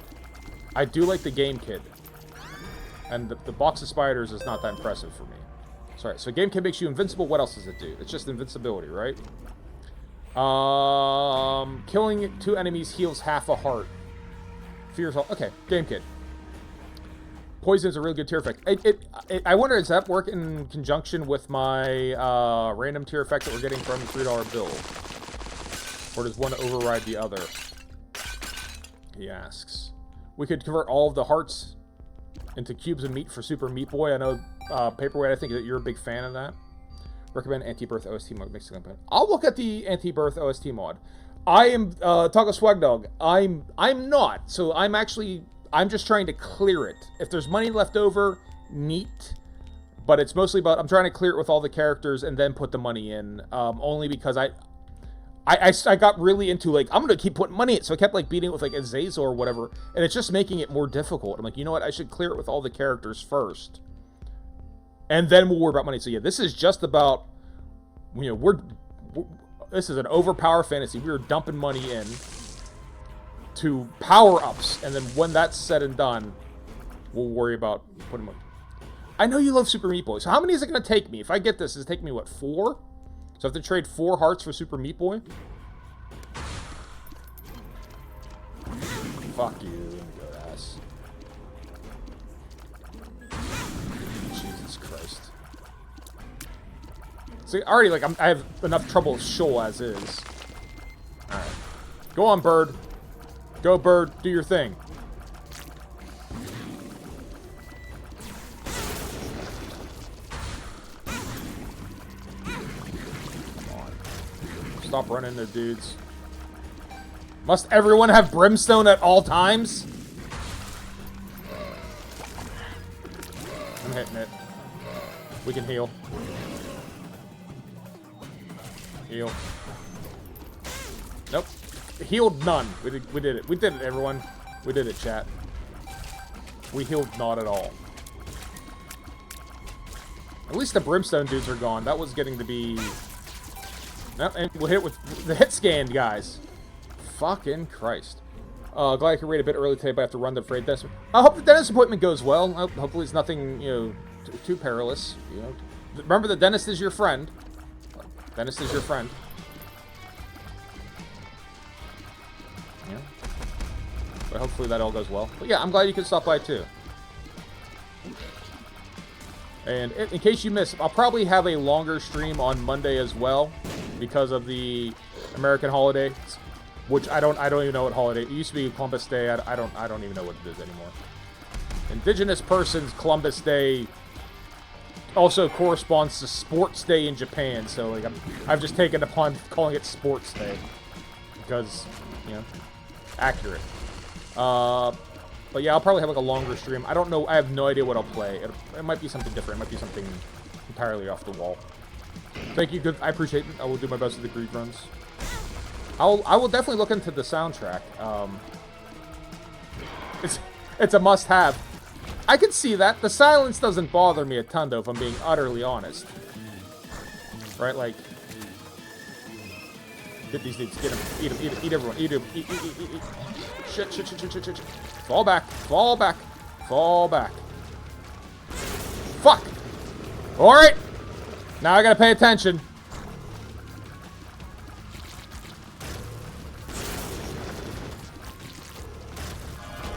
I do like the Game Kid. And the box of spiders is not that impressive for me. Sorry, so Game Kid makes you invincible. What else does it do? It's just invincibility, right? Killing 2 enemies heals half a heart. Fears all. Okay, Game Kid. Poison is a really good tear effect. I wonder, does that work in conjunction with my random tear effect that we're getting from the $3 bill? Or does one override the other? He asks. We could convert all of the hearts into cubes of meat for Super Meat Boy. I know, Paperweight, I think that you're a big fan of that. Recommend anti-birth OST mod. I'll look at the anti-birth OST mod. I am, Taco Swag Dog. I'm not. So I'm just trying to clear it. If there's money left over, neat. But it's mostly about, I'm trying to clear it with all the characters and then put the money in. Only because I got really into, like, I'm going to keep putting money in it. So I kept, like, beating it with, like, Azazel or whatever. And it's just making it more difficult. I'm like, you know what? I should clear it with all the characters first. And then we'll worry about money. So, yeah, this is just about, you know, this is an overpower fantasy. We're dumping money in to power-ups. And then when that's said and done, we'll worry about putting money. I know you love Super Meat Boy. So how many is it going to take me? If I get this, does it take me, what, 4? So I have to trade 4 hearts for Super Meat Boy? Fuck you, good ass. Jesus Christ. See, already, like, I have enough trouble with Shoal as is. Alright. Go on, Bird. Go, Bird. Do your thing. Stop running into dudes. Must everyone have brimstone at all times? Alright, Mitt. We can heal. Heal. Nope. Healed none. We did it. We did it, everyone. We did it, chat. We healed not at all. At least the brimstone dudes are gone. That was getting to be... No, and we'll hit with the hit scan, guys. Fucking Christ. Glad I could read a bit early today, but I have to run the freight desk. I hope the dentist appointment goes well. Hopefully it's nothing, you know, too perilous. You know, remember the dentist is your friend. Dentist is your friend. Yeah. But hopefully that all goes well. But yeah, I'm glad you could stop by too. And in case you missed, I'll probably have a longer stream on Monday as well because of the American holiday, which I don't even know what holiday. It used to be Columbus Day. I don't even know what it is anymore. Indigenous persons Columbus Day also corresponds to Sports Day in Japan, so like I've just taken upon calling it Sports Day because, you know, accurate. But yeah, I'll probably have like a longer stream. I don't know. I have no idea what I'll play. It might be something different. It might be something entirely off the wall. Thank you. Good. I appreciate it. I will do my best with the greed runs. I will definitely look into the soundtrack. It's a must-have. I can see that. The silence doesn't bother me a ton, though, if I'm being utterly honest. Right? Like, get these dudes. Get them. Eat them. Eat them. Eat everyone. Eat them. Eat. Shit. Fall back. Fall back. Fall back. Fuck. Alright. Now I gotta pay attention.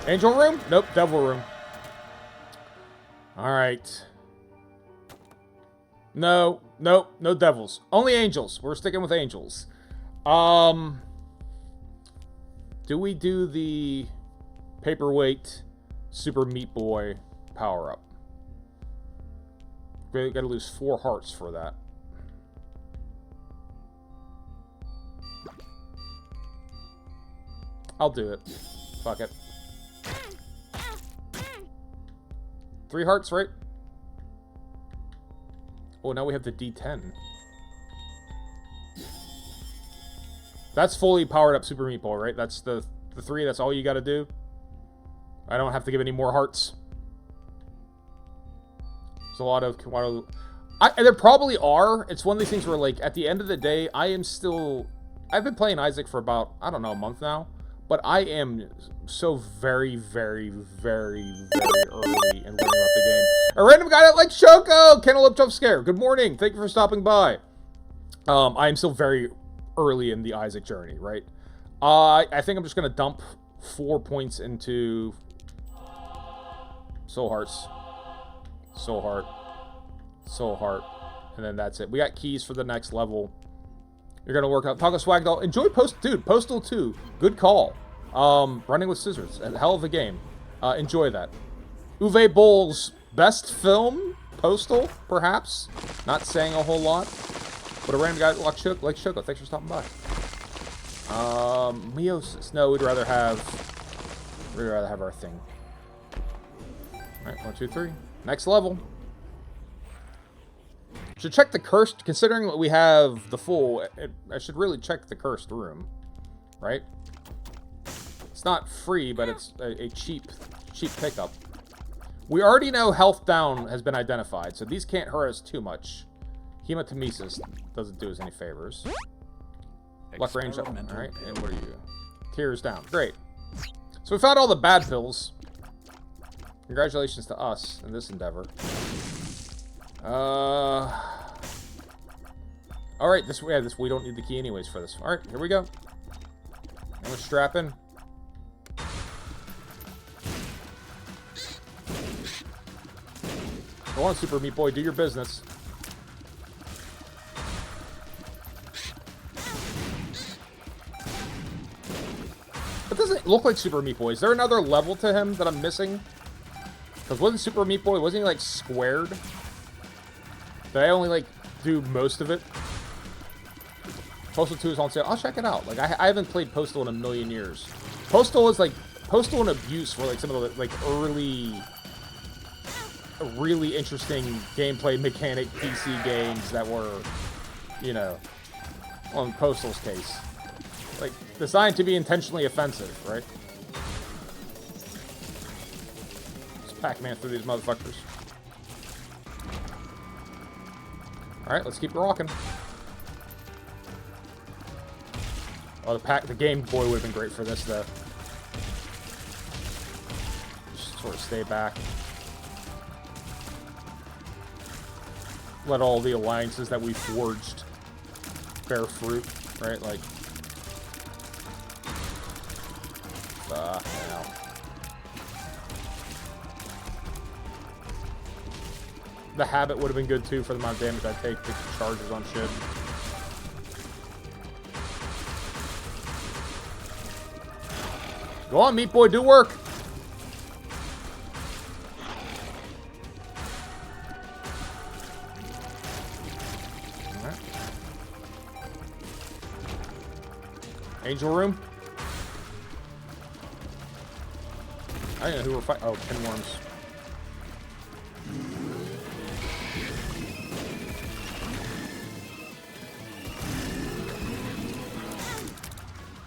Angel room? Nope. Devil room. Alright. No. Nope. No devils. Only angels. We're sticking with angels. Do we do the paperweight Super Meat Boy power-up? We gotta lose 4 hearts for that. I'll do it. Fuck it. 3 hearts, right? Oh, now we have the D10. That's fully powered up Super Meat Boy, right? That's the 3, that's all you gotta do? I don't have to give any more hearts. There's a lot of... there probably are. It's one of these things where, like, at the end of the day, I've been playing Isaac for about, I don't know, a month now. But I am so very, very, very, very early in learning about the game. A random guy that likes Choco! Cantaloupe Jump Scare. Good morning. Thank you for stopping by. I am still very early in the Isaac journey, right? I think I'm just going to dump 4 points into Soul Hearts. Soul Heart. Soul Heart. And then that's it. We got keys for the next level. You're going to work out. Taco Swag Doll. Enjoy Postal 2. Good call. Running with Scissors. A hell of a game. Enjoy that. Uwe Boll's best film? Postal, perhaps? Not saying a whole lot. But a random guy like Choco. Thanks for stopping by. Meiosis. No, we'd rather have our thing. Alright, 1, 2, 3. Next level. Should check the cursed, considering that we have the full, I should really check the cursed room, right? It's not free, but it's a cheap pickup. We already know health down has been identified, so these can't hurt us too much. Hematemesis doesn't do us any favors. Luck range up, alright, and what are you? Tears down, great. So we found all the bad pills. Congratulations to us in this endeavor. Alright, we don't need the key anyways for this. Alright, here we go. I'm gonna strap in. Go on, Super Meat Boy, do your business. It doesn't look like Super Meat Boy. Is there another level to him that I'm missing? Because wasn't Super Meat Boy, wasn't he like squared? Did I only, like, do most of it? Postal 2 is on sale. I'll check it out. Like, I haven't played Postal in a million years. Postal is, like, Postal and Abuse were, like, some of the, like, early really interesting gameplay mechanic PC games that were, you know, well, in Postal's case, like, designed to be intentionally offensive, right? Just Pac-Man through these motherfuckers. Alright, let's keep rocking. Oh, the Game Boy would have been great for this, though. Just sort of stay back. Let all the alliances that we forged bear fruit, right? Like, now. The habit would have been good too for the amount of damage I take to charges on shit. Go on, Meat Boy, do work. Alright. Angel Room. I don't know who we're fighting. Oh, Pinworms.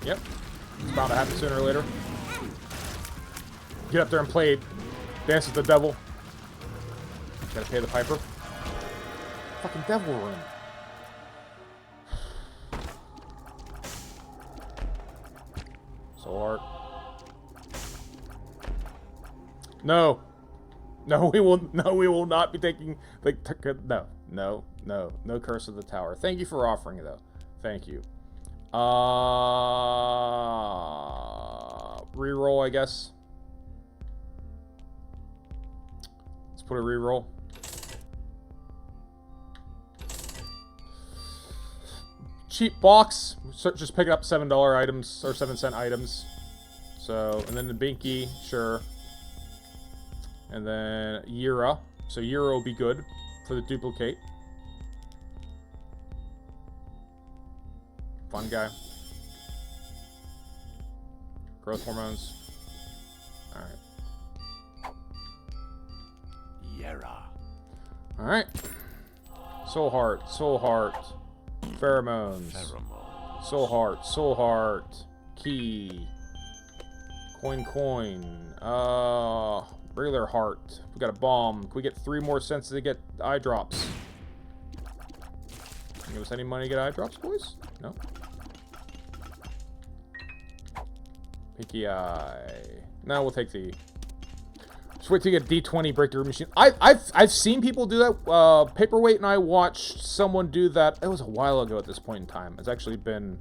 Yep. It's bound to happen sooner or later. Get up there and play Dance with the Devil. Gotta pay the piper. Fucking Devil Room. So hard. No. No, we will not be taking the no Curse of the Tower. Thank you for offering it though. Thank you. Reroll, I guess. Let's put a reroll. Cheap box. Just picking up $7 items or 7-cent items. So, and then the Binky, sure. And then Yura. So Yura will be good for the duplicate. Fun guy. Growth hormones. Alright. Yera. Alright. Soul Heart. Soul Heart. Pheromones. Soul Heart. Soul Heart. Key. Coin. Regular heart. We got a bomb. Can we get 3 more cents to get eye drops? Can you give us any money to get eye drops, boys? No. Pinky eye. No, we'll take the. Just wait till you get D20 breakthrough machine. I've seen people do that. Paperweight and I watched someone do that. It was a while ago at this point in time. It's actually been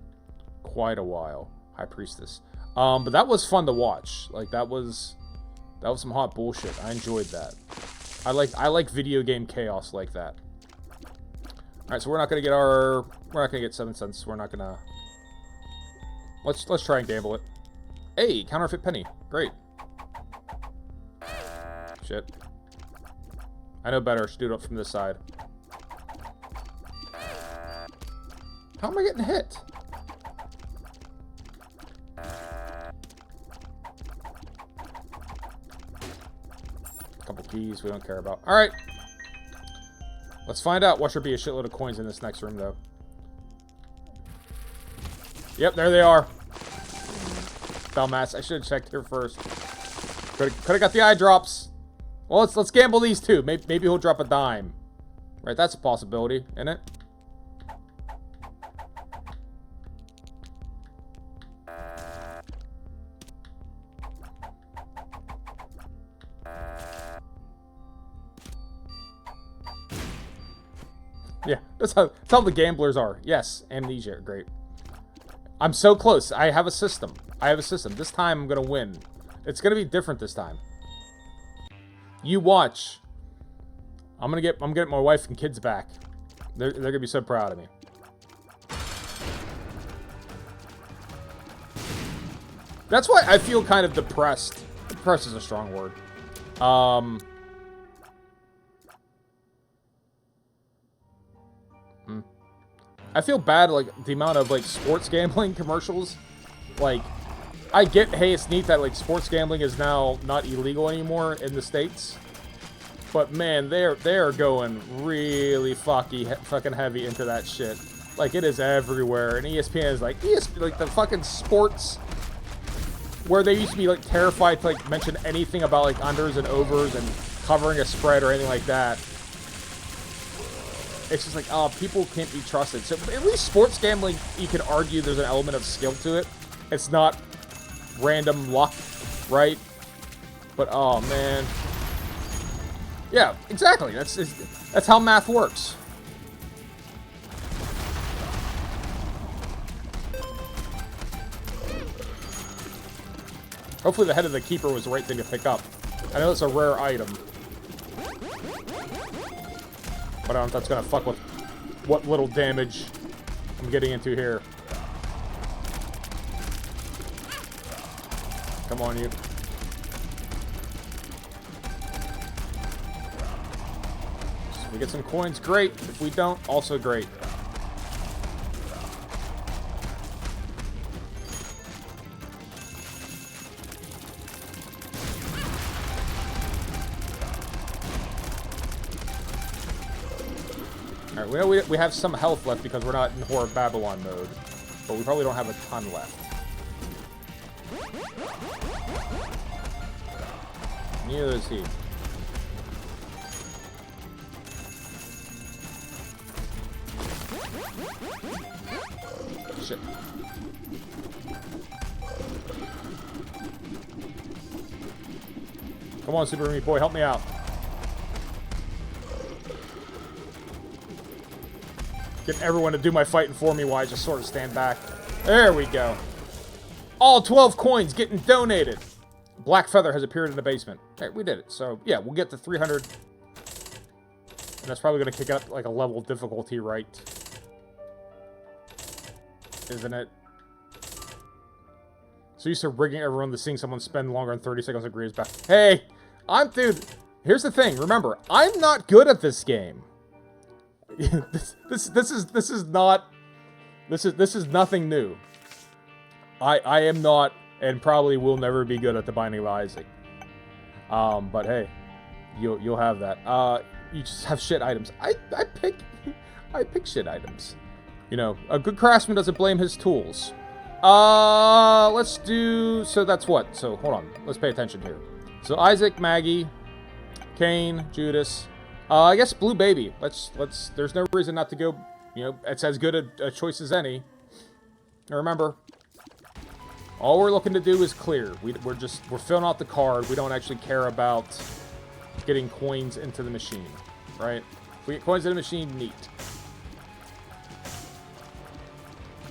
quite a while. High Priestess. But that was fun to watch. Like that was some hot bullshit. I enjoyed that. I like video game chaos like that. Alright, so we're not gonna get 7 cents. We're not gonna. Let's try and gamble it. Hey, counterfeit penny. Great. Shit. I know better. I should do it up from this side. How am I getting hit? Couple keys we don't care about. Alright. Let's find out. Watch there be a shitload of coins in this next room, though. Yep, there they are. Dumbass. I should have checked here first. Could have got the eye drops. Well, let's gamble these two. Maybe he'll drop a dime. Right, that's a possibility, isn't it? Yeah, that's how the gamblers are. Yes, amnesia, great. I'm so close. I have a system. This time I'm gonna win. It's gonna be different this time. You watch. I'm getting my wife and kids back. They're gonna be so proud of me. That's why I feel kind of depressed. Depressed is a strong word. I feel bad, like, the amount of, like, sports gambling commercials. Like, I get, hey, it's neat that, like, sports gambling is now not illegal anymore in the States. But man, they're going really fucking heavy into that shit. Like, it is everywhere. And ESPN is like, like the fucking sports where they used to be like terrified to like mention anything about like unders and overs and covering a spread or anything like that. It's just like, oh, people can't be trusted. So at least sports gambling, you can argue there's an element of skill to it. It's not random luck, right? But oh man, yeah, exactly. That's how math works. Hopefully the head of the keeper was the right thing to pick up. I know it's a rare item. But I don't know if that's going to fuck with what little damage I'm getting into here. Come on, you. So if we get some coins, great. If we don't, also great. Alright, we have some health left because we're not in Whore of Babylon mode. But we probably don't have a ton left. Neither is he. Shit. Come on, Super Meat Boy, help me out. Get everyone to do my fighting for me while I just sort of stand back. There we go. All 12 coins getting donated. Black Feather has appeared in the basement. Hey, we did it. So, yeah, we'll get to 300. And that's probably going to kick up, like, a level of difficulty, right? Isn't it? So used to rigging everyone to seeing someone spend longer than 30 seconds on Greaves back. Hey! Dude, here's the thing. Remember, I'm not good at this game. This is nothing new. I am not, and probably will never be good at the Binding of Isaac. But hey, you'll have that. You just have shit items. I pick shit items. You know, a good craftsman doesn't blame his tools. Let's do. So that's what. So hold on. Let's pay attention here. So Isaac, Maggie, Cain, Judas. I guess Blue Baby. Let's. There's no reason not to go. You know, it's as good a choice as any. And remember, all we're looking to do is clear. We're filling out the card. We don't actually care about getting coins into the machine, right? If we get coins in the machine, neat.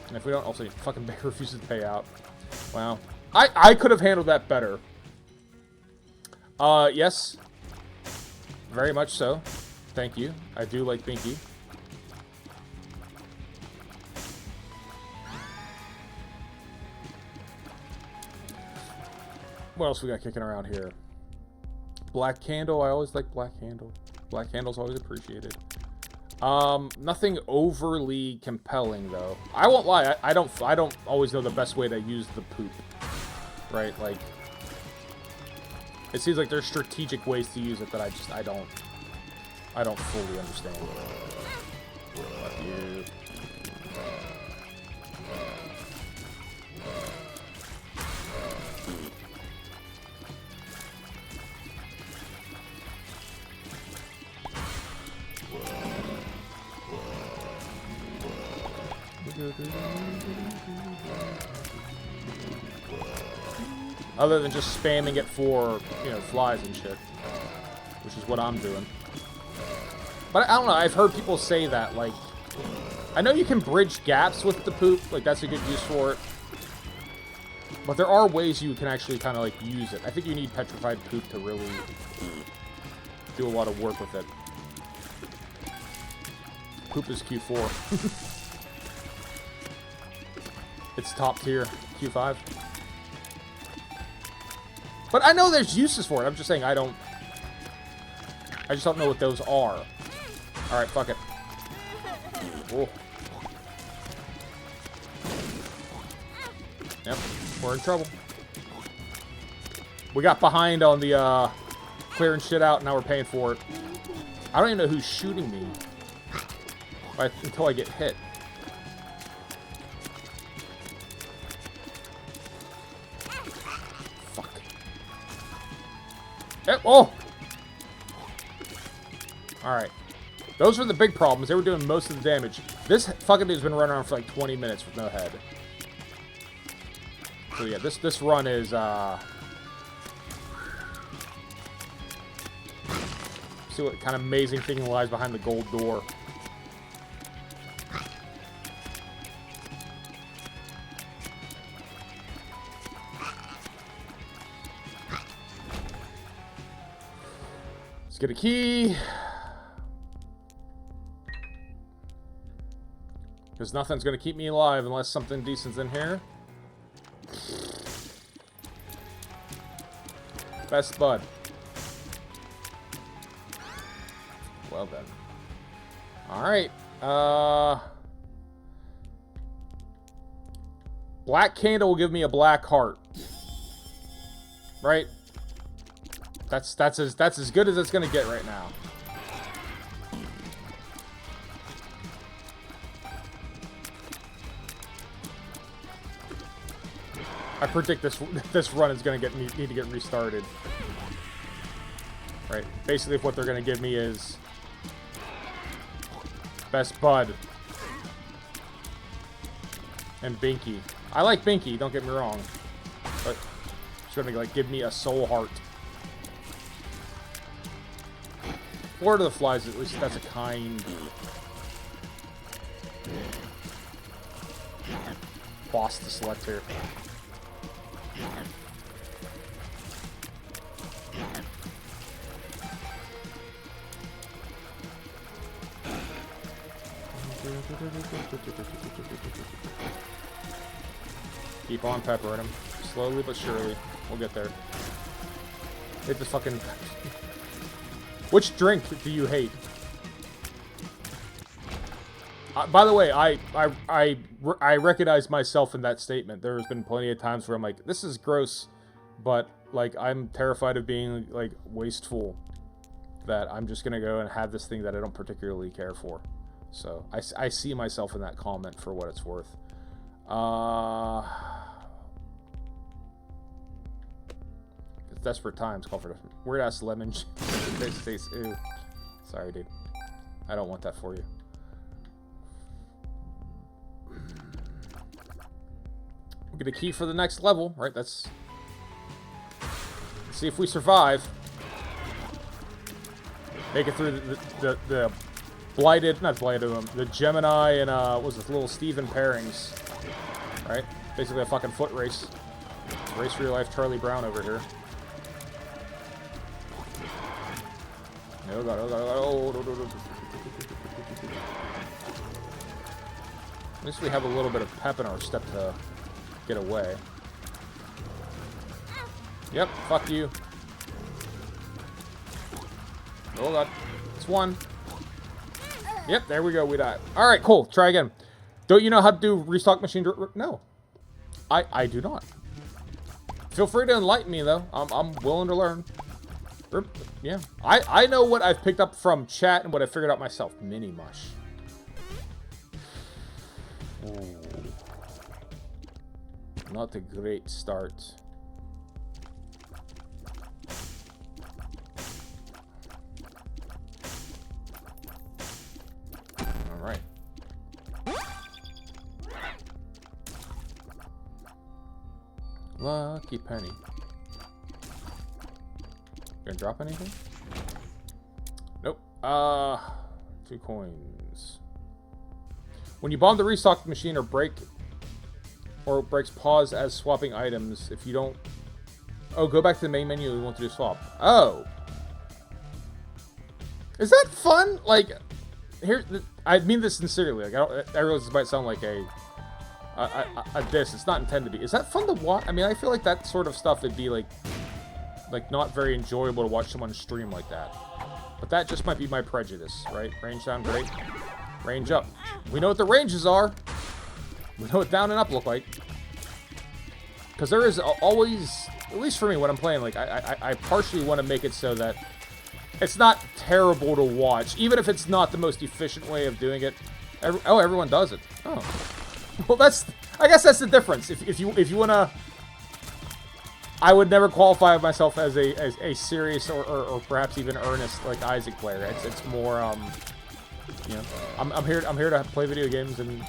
And if we don't, also fucking bear refuses to pay out. Wow, I could have handled that better. Yes. Very much so. Thank you. I do like Binky. What else we got kicking around here? Black Candle. I always like Black Candle. Black Candle's always appreciated. Nothing overly compelling though. I won't lie. I don't always know the best way to use the poop. Right? Like, it seems like there's strategic ways to use it that I don't fully understand. Fuck you. Other than just spamming it for, you know, flies and shit. Which is what I'm doing. But I don't know, I've heard people say that, like, I know you can bridge gaps with the poop, like that's a good use for it. But there are ways you can actually kind of like use it. I think you need petrified poop to really do a lot of work with it. Poop is Q4. It's top tier, Q5. But I know there's uses for it. I'm just saying I just don't know what those are. Alright, fuck it. Oh. Yep, we're in trouble. We got behind on the clearing shit out, now we're paying for it. I don't even know who's shooting me until I get hit. Fuck. Oh! Alright. Those were the big problems. They were doing most of the damage. This fucking dude's been running around for like 20 minutes with no head. So yeah, this run is, see what kind of amazing thing lies behind the gold door. Let's get a key. Because nothing's going to keep me alive unless something decent's in here. Best bud. Well then. Alright. Black candle will give me a black heart. Right? That's as good as it's gonna get right now. I predict this run is gonna need to get restarted. Right. Basically, if what they're gonna give me is Best Bud and Binky. I like Binky, don't get me wrong, but it's gonna like give me a soul heart. Lord of the Flies, at least that's a kind boss to select here. Keep on peppering him. Slowly but surely. We'll get there. Hit the fucking... Which drink do you hate? By the way, I recognize myself in that statement. There's been plenty of times where I'm like, this is gross, but like I'm terrified of being like wasteful, that I'm just gonna go and have this thing that I don't particularly care for. So I see myself in that comment for what it's worth. It's desperate times call for weird ass lemon taste. Ew. Sorry, dude. I don't want that for you. We'll get a key for the next level, right? Let's see if we survive. Make it through the blighted, not blighted, the Gemini and what was this, little Steven pairings, right? Basically a fucking foot race. Race for your life, Charlie Brown over here. Oh god, oh god, oh god. At least we have a little bit of pep in our step to get away. Yep, fuck you. Oh god, it's one. Yep, there we go, we died. Alright, cool, try again. Don't you know how to do restock machine? No. I do not. Feel free to enlighten me, though. I'm willing to learn. Yeah. I know what I've picked up from chat and what I figured out myself. Mini mush. Ooh. Not a great start. Alright. Lucky penny. Gonna drop anything? Nope. 2 coins. When you bomb the restock machine or breaks pause as swapping items, if you don't... Oh, go back to the main menu we want to do swap. Oh! Is that fun? Like, here, I mean this sincerely. Like, I realize this might sound like a diss. It's not intended to be. Is that fun to watch? I mean, I feel like that sort of stuff would be like not very enjoyable to watch someone stream like that. But that just might be my prejudice, right? Range down, great. Range up. We know what the ranges are. We know what down and up look like. because there is always, at least for me when I'm playing, like I partially want to make it so that it's not terrible to watch, even if it's not the most efficient way of doing it. Everyone does it. Oh, well, I guess that's the difference. If you wanna, I would never qualify myself as a serious or perhaps even earnest like Isaac player. It's more you know, I'm here to play video games, and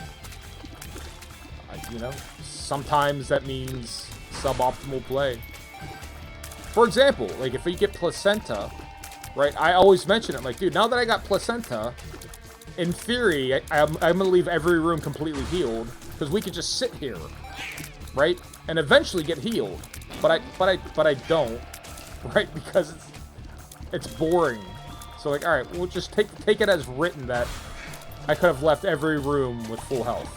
you know, sometimes that means suboptimal play. For example, like if we get Placenta, right? I always mention it, like, dude, now that I got Placenta, in theory, I'm gonna leave every room completely healed, because we could just sit here, right? And eventually get healed. But I don't, right? Because it's boring. So like, all right, we'll just take it as written that I could have left every room with full health.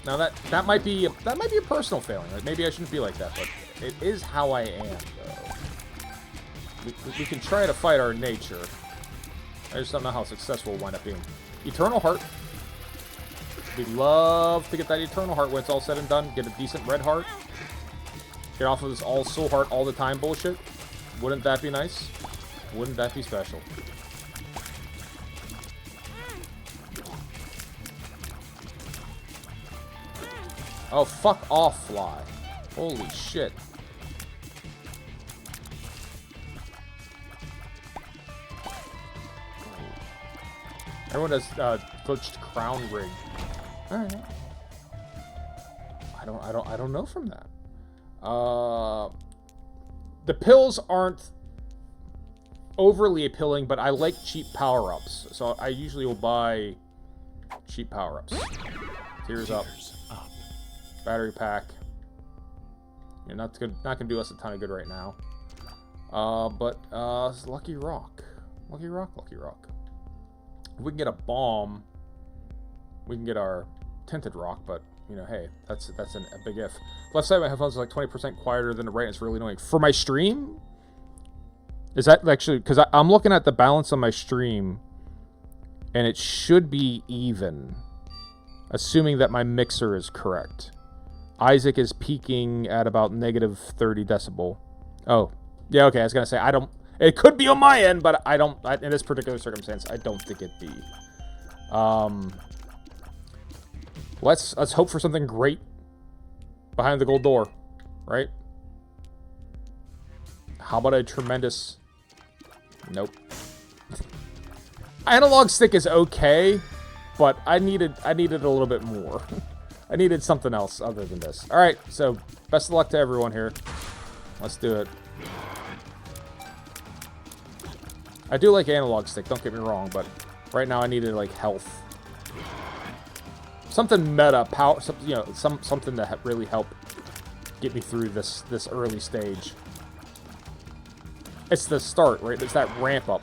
Now that might be a personal failing. Like maybe I shouldn't be like that, but it is how I am, though. We can try to fight our nature. I just don't know how successful we'll wind up being. Eternal Heart. We'd love to get that Eternal Heart when it's all said and done. Get a decent red heart. Get off of this all soul heart all the time bullshit. Wouldn't that be nice? Wouldn't that be special? Oh, fuck off, fly. Holy shit. Everyone does glitched crown rig. Alright. I don't know from that. The pills aren't overly appealing, but I like cheap power-ups. So I usually will buy cheap power-ups. Tears up. Battery pack. You're not gonna do us a ton of good right now. But Lucky Rock. Lucky Rock. If we can get a bomb, we can get our Tinted Rock, but you know, hey, that's a big if. Left side of my headphones is like 20% quieter than the right, and it's really annoying. For my stream? Is that actually, because I'm looking at the balance on my stream, and it should be even, assuming that my mixer is correct. Isaac is peaking at about negative 30 decibel. Oh, yeah, okay, I was going to say, it could be on my end, but in this particular circumstance, I don't think it'd be. Let's hope for something great behind the gold door, right? How about a tremendous... Nope. Analog stick is okay, but I needed a little bit more. I needed something else other than this. All right, so best of luck to everyone here. Let's do it. I do like analog stick, don't get me wrong, but right now I needed like health. Something meta, power, you know, something to really help get me through this early stage. It's the start, right? It's that ramp up.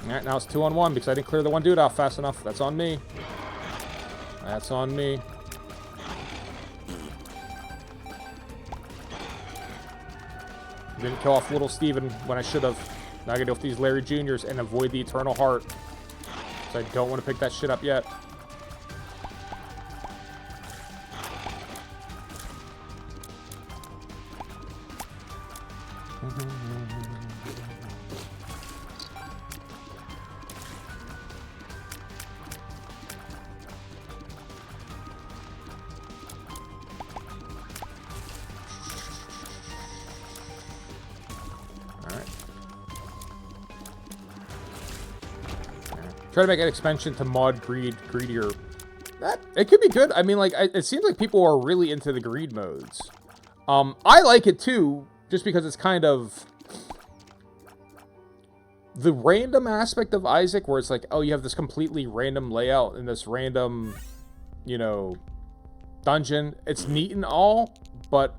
Alright, now it's 2-on-1 because I didn't clear the one dude off fast enough. That's on me. That's on me. Didn't kill off little Steven when I should have. Now I gotta deal with these Larry Juniors and avoid the Eternal Heart. So I don't want to pick that shit up yet. Try to make an expansion to mod greedier. It could be good. I mean, like, it seems like people are really into the greed modes. I like it too, just because it's kind of the random aspect of Isaac, where it's like, oh, you have this completely random layout in this random, you know, dungeon. It's neat and all, but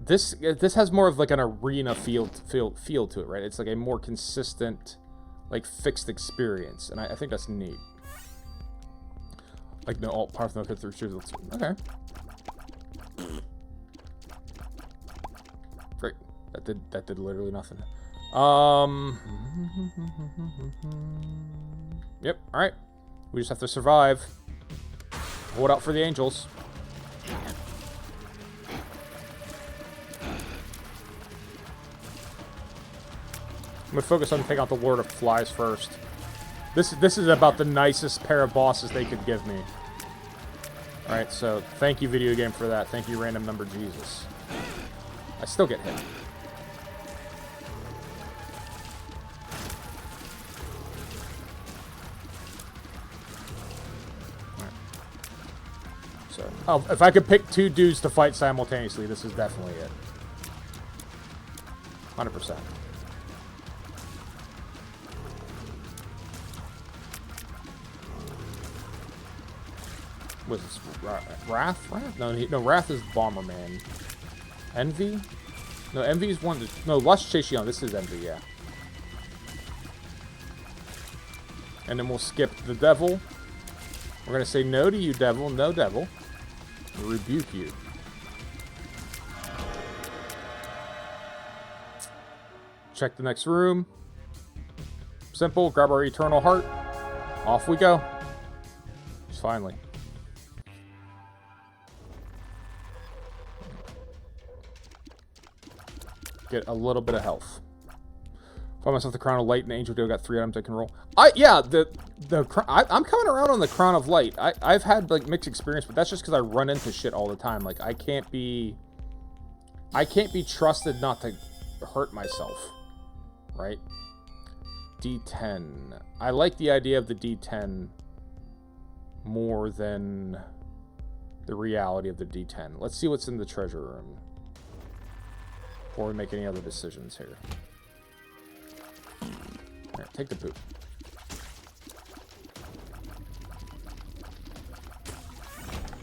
this has more of like an arena feel to it, right? It's like a more consistent, like, fixed experience, and I think that's neat. Like, no alt path, no cut through shoes. Okay. That did literally nothing. Yep, alright. We just have to survive. Hold out for the angels. I'm gonna focus on taking out the Lord of Flies first. This is about the nicest pair of bosses they could give me. Alright, so thank you, video game, for that. Thank you, random number Jesus. I still get hit. Right. So, oh, if I could pick two dudes to fight simultaneously, this is definitely it. 100%. Was this Wrath? Wrath? No, Wrath is Bomberman. Envy? No, Envy is one. No, Lust Chase you on. This is Envy, yeah. And then we'll skip the Devil. We're gonna say no to you, Devil. No, Devil. We'll rebuke you. Check the next room. Simple. Grab our Eternal Heart. Off we go. Finally. Get a little bit of health. Find myself the Crown of Light and Angel Deal. Got 3 items I can roll. Yeah, I'm coming around on the Crown of Light. I've had like mixed experience, but that's just because I run into shit all the time. Like I can't be trusted not to hurt myself, right? D10. I like the idea of the D10 more than the reality of the D10. Let's see what's in the treasure room before we make any other decisions here. Alright, take the poop.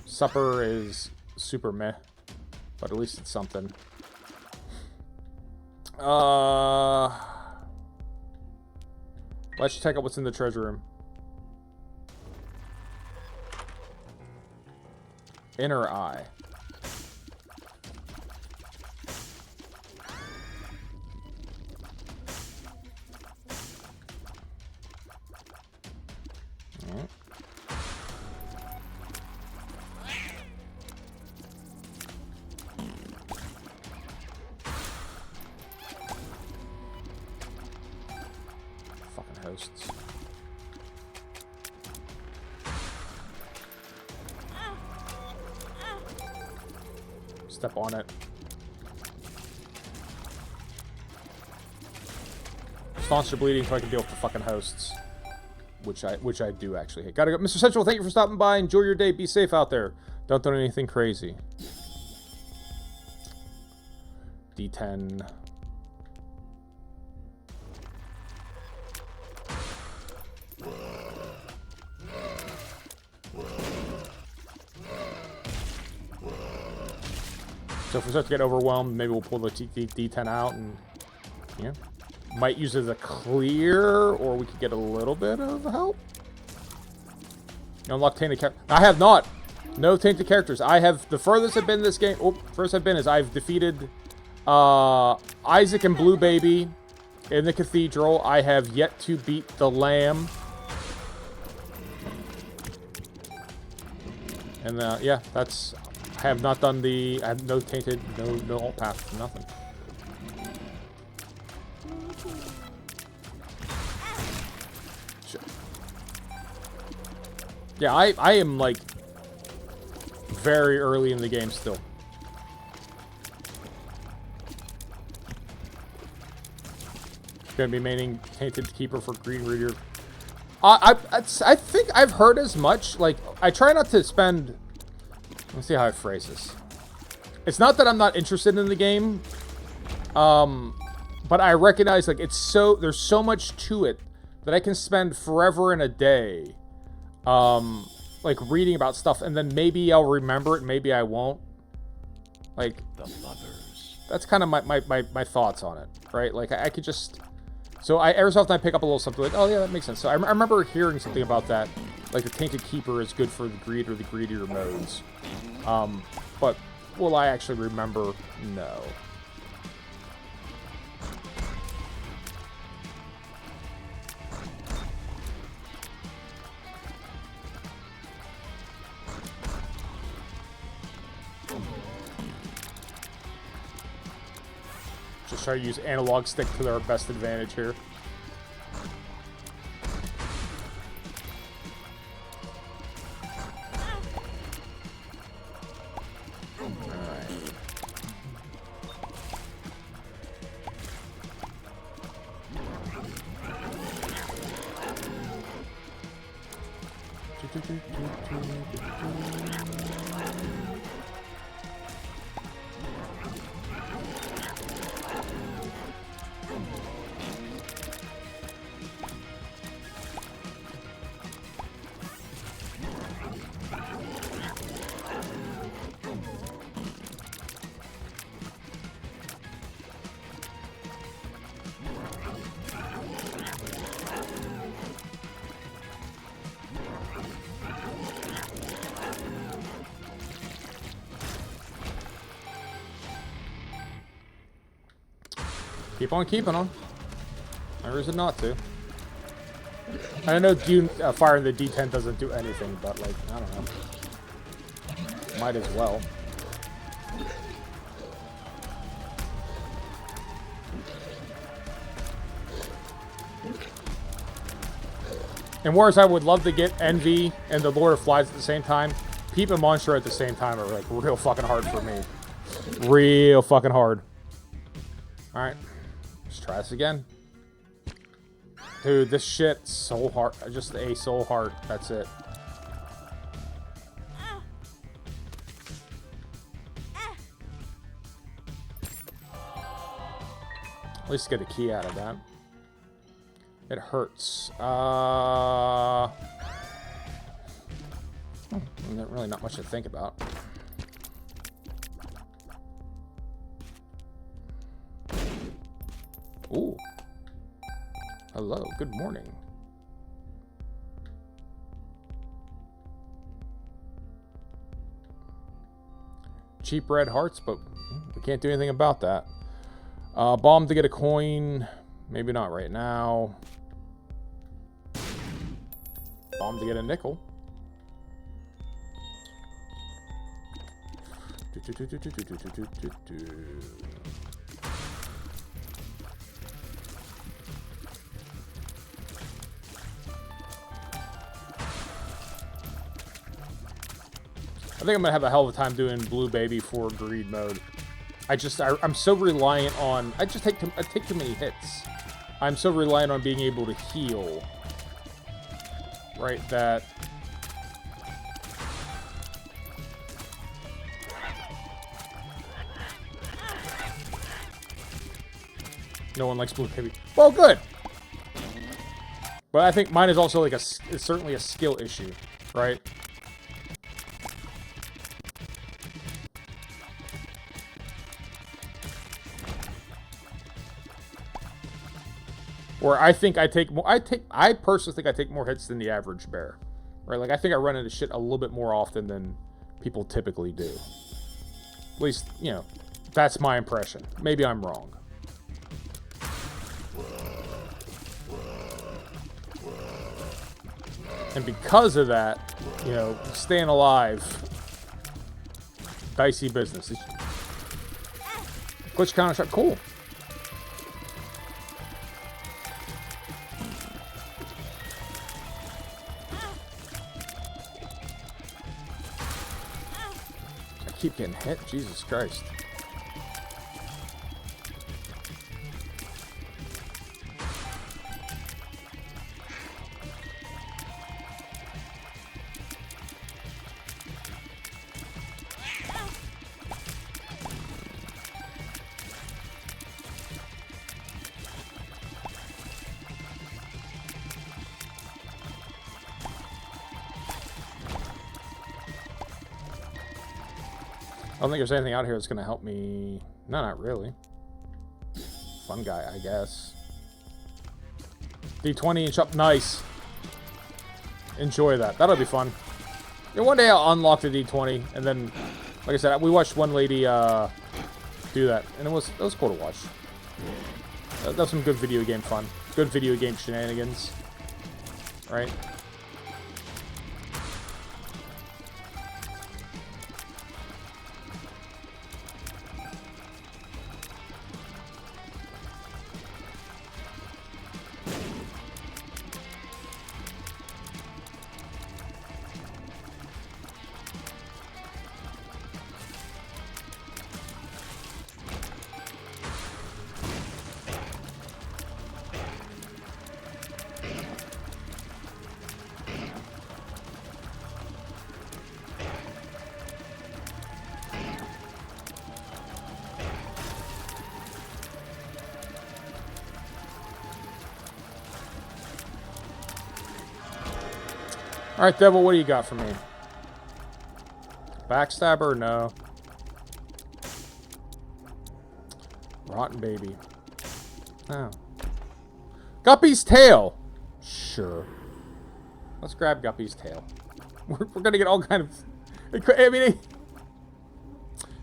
Supper is super meh, but at least it's something. Let's check out what's in the treasure room. Inner eye. Fucking hosts. Step on it. Staunch your bleeding so I can deal with the fucking hosts. Which I do actually hate. Gotta go. Mr. Central, thank you for stopping by. Enjoy your day. Be safe out there. Don't do anything crazy. D10. So if we start to get overwhelmed, maybe we'll pull the D10 out and, yeah. Might use it as a clear, or we could get a little bit of help. Unlock tainted characters. I have not. No tainted characters. I have, the furthest I've been in this game, furthest I've been is I've defeated Isaac and Blue Baby in the cathedral. I have yet to beat the lamb. And yeah, that's, I have not done the, I have no tainted, no alt path, nothing. Yeah, I am, like, very early in the game still. Gonna be maining Tainted Keeper for Green Reader. I think I've heard as much. Like, I try not to spend... Let's see how I phrase this. It's not that I'm not interested in the game. But I recognize, like, it's so... There's so much to it that I can spend forever in a day... like reading about stuff, and then maybe I'll remember it, maybe I won't. Like, The lovers. That's kind of my thoughts on it, right? Like, I could just... So, every so often I pick up a little something like, oh yeah, that makes sense. So, I remember hearing something about that. Like, the Tainted Keeper is good for the greed or the greedier modes. But will I actually remember? No. try to use analog stick to their best advantage here. Keep on keeping on. No reason not to. I know firing the D10 doesn't do anything, but like, I don't know. Might as well. And whereas I would love to get Envy and the Lord of Flies at the same time, Peep and Monster at the same time are like real fucking hard for me. Real fucking hard. Alright. Let's try this again. Dude, this shit's so hard. Just a soul heart. That's it. At least get a key out of that. It hurts. Really not much to think about. Ooh. Hello, good morning. Cheap red hearts, but we can't do anything about that. Bomb to get a coin. Maybe not right now. Bomb to get a nickel. I think I'm gonna have a hell of a time doing Blue Baby for greed mode. I'm so reliant on. I take too many hits. I'm so reliant on being able to heal. Right, that. No one likes Blue Baby. Well, good. But I think mine is also like it's certainly a skill issue, right? Where I think I personally think I take more hits than the average bear. Right? Like, I think I run into shit a little bit more often than people typically do. At least, you know, that's my impression. Maybe I'm wrong. And because of that, you know, staying alive, dicey business. Glitch counter shot, cool. Keep getting hit. Jesus Christ. I don't think there's anything out here that's going to help me. No, not really. Fun guy, I guess. D20 and shop. Nice. Enjoy that. That'll be fun. Yeah, one day I'll unlock the D20, and then, like I said, we watched one lady do that, and that was cool to watch. That was some good video game fun. Good video game shenanigans. Right? Alright, Devil, what do you got for me? Backstabber? No. Rotten baby. Oh. Guppy's tail! Sure. Let's grab Guppy's tail. We're gonna get all kind of... I mean...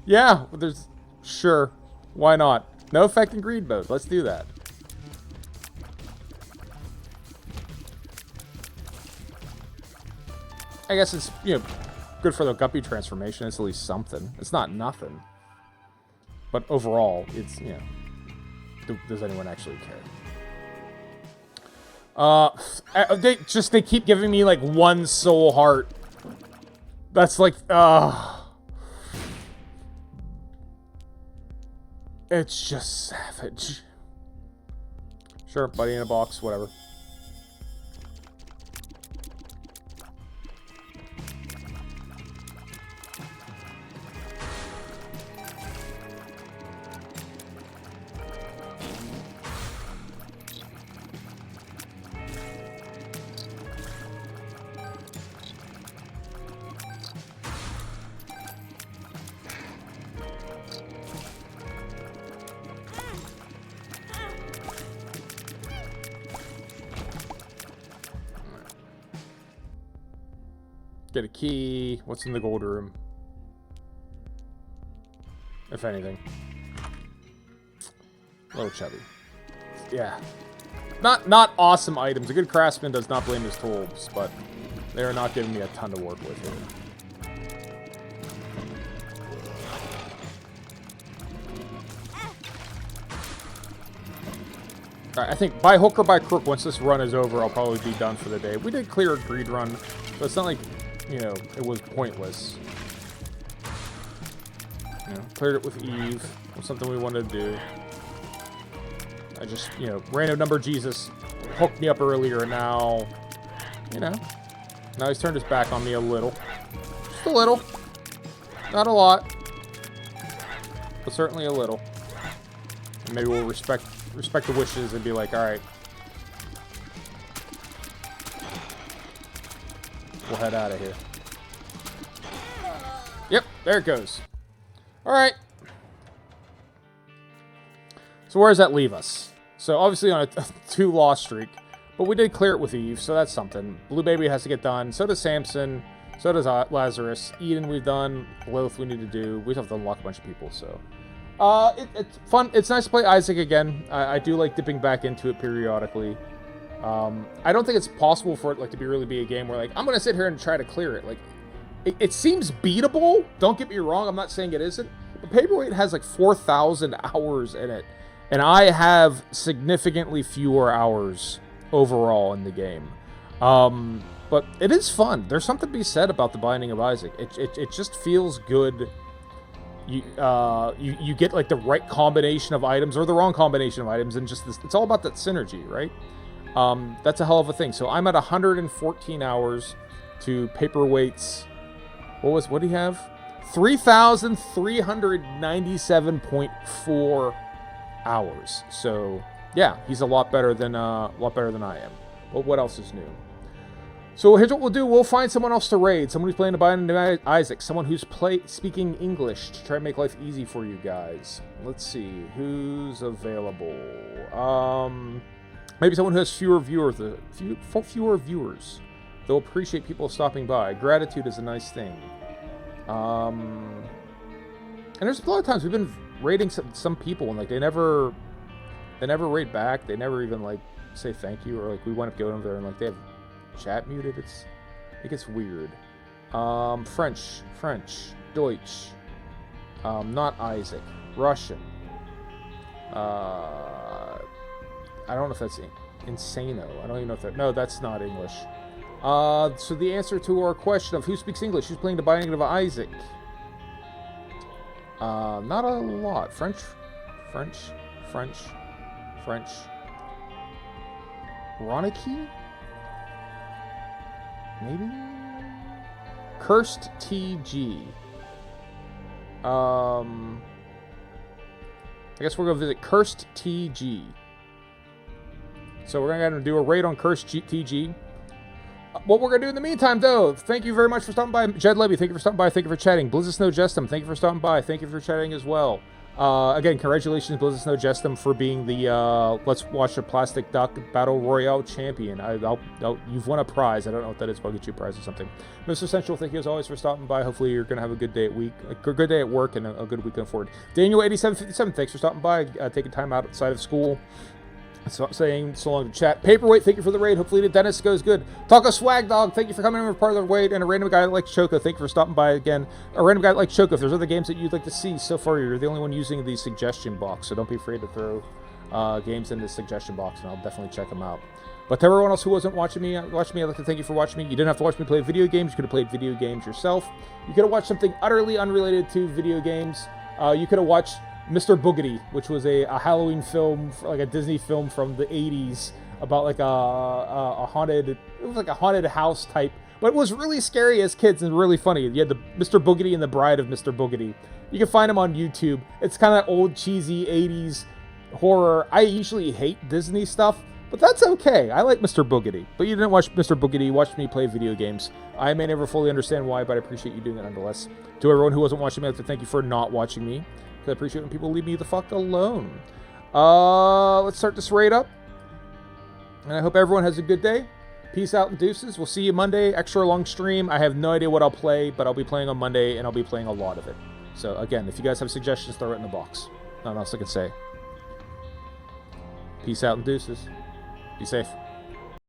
Yeah, there's... Sure. Why not? No effect in greed mode. Let's do that. I guess it's, you know, good for the Guppy transformation. It's at least something. It's not nothing. But overall, it's, you know... Does anyone actually care? They keep giving me, like, one soul heart. That's like, it's just savage. Sure, buddy in a box, whatever. Get a key. What's in the gold room? If anything. A little chubby. Yeah. Not awesome items. A good craftsman does not blame his tools, but they are not giving me a ton to work with here. Alright, I think by hook or by crook, once this run is over, I'll probably be done for the day. We did clear a greed run, so it's not like, you know, it was pointless. You know, cleared it with Eve. It was something we wanted to do. I just, you know, random number Jesus hooked me up earlier, and now, you know, now he's turned his back on me a little. Just a little. Not a lot. But certainly a little. And maybe we'll respect the wishes and be like, alright. We'll head out of here. Yep, there it goes. Alright. So where does that leave us? So obviously on a 2-loss streak. But we did clear it with Eve, so that's something. Blue Baby has to get done. So does Samson. So does Lazarus. Eden we've done. Lilith we need to do. We have to unlock a bunch of people, so... it's fun. It's nice to play Isaac again. I do like dipping back into it periodically. I don't think it's possible for it like to really be a game where like I'm gonna sit here and try to clear it. Like it seems beatable. Don't get me wrong. I'm not saying it isn't. But Paperweight has like 4,000 hours in it, and I have significantly fewer hours overall in the game. But it is fun. There's something to be said about the Binding of Isaac. It just feels good. You get like the right combination of items or the wrong combination of items, and just this, it's all about that synergy, right? That's a hell of a thing. So I'm at 114 hours to Paperweight's. What do you have? 3,397.4 hours. So yeah, he's a lot better than I am. But what else is new? So here's what we'll do. We'll find someone else to raid. Someone who's playing the Binding of Isaac. Someone who's speaking English to try and make life easy for you guys. Let's see. Who's available? Maybe someone who has fewer viewers. They'll appreciate people stopping by. Gratitude is a nice thing. And there's a lot of times we've been raiding some people and like they never raid back. They never even like say thank you, or like we wind up going over there and like they have chat muted. It gets weird. French, Deutsch, not Isaac, Russian. I don't know if that's Insano. I don't even know if that. No, that's not English. So the answer to our question of who speaks English, who's playing the Binding of Isaac? Not a lot. French. Roniki? Maybe? Cursed TG. I guess we're going to visit Cursed TG. So we're going to do a raid on Cursed TG. What we're going to do in the meantime, though, thank you very much for stopping by. Jed Levy, thank you for stopping by. Thank you for chatting. Blizzard Snow Jestem, thank you for stopping by. Thank you for chatting as well. Again, congratulations, Blizzard Snow Jestem, for being the Let's Watch the Plastic Duck Battle Royale champion. You've won a prize. I don't know what that is, but I'll get you a prize or something. Mr. Central, thank you as always for stopping by. Hopefully you're going to have a good day at work, and a good week going forward. Daniel8757, thanks for stopping by, taking time outside of school. Saying so long to chat. Paperweight, thank you for the raid. Hopefully the dentist goes good. Taco Swag Dog, thank you for coming in for part of the raid. And a random guy that likes Choco, thank you for stopping by again. A random guy that likes Choco, if there's other games that you'd like to see, so far you're the only one using the suggestion box, so don't be afraid to throw games in the suggestion box, and I'll definitely check them out. But to everyone else who wasn't watching me, I'd like to thank you for watching me. You didn't have to watch me play video games. You could have played video games yourself. You could have watched something utterly unrelated to video games. You could have watched Mr. Boogedy, which was a Halloween film, like a Disney film from the 80s, about like a haunted, it was like a haunted house type, but it was really scary as kids and really funny. You had the Mr. Boogedy and the Bride of Mr. Boogedy. You can find them on YouTube. It's kind of old, cheesy 80s horror. I usually hate Disney stuff, but that's okay. I like Mr. Boogedy. But you didn't watch Mr. Boogedy, you watched me play video games. I may never fully understand why, but I appreciate you doing it nonetheless. To everyone who wasn't watching me, I'd like to thank you for not watching me. I appreciate when people leave me the fuck alone. Let's start this raid up. And I hope everyone has a good day. Peace out and deuces. We'll see you Monday. Extra long stream. I have no idea what I'll play, but I'll be playing on Monday, and I'll be playing a lot of it. So, again, if you guys have suggestions, throw it in the box. Nothing else I can say. Peace out and deuces. Be safe.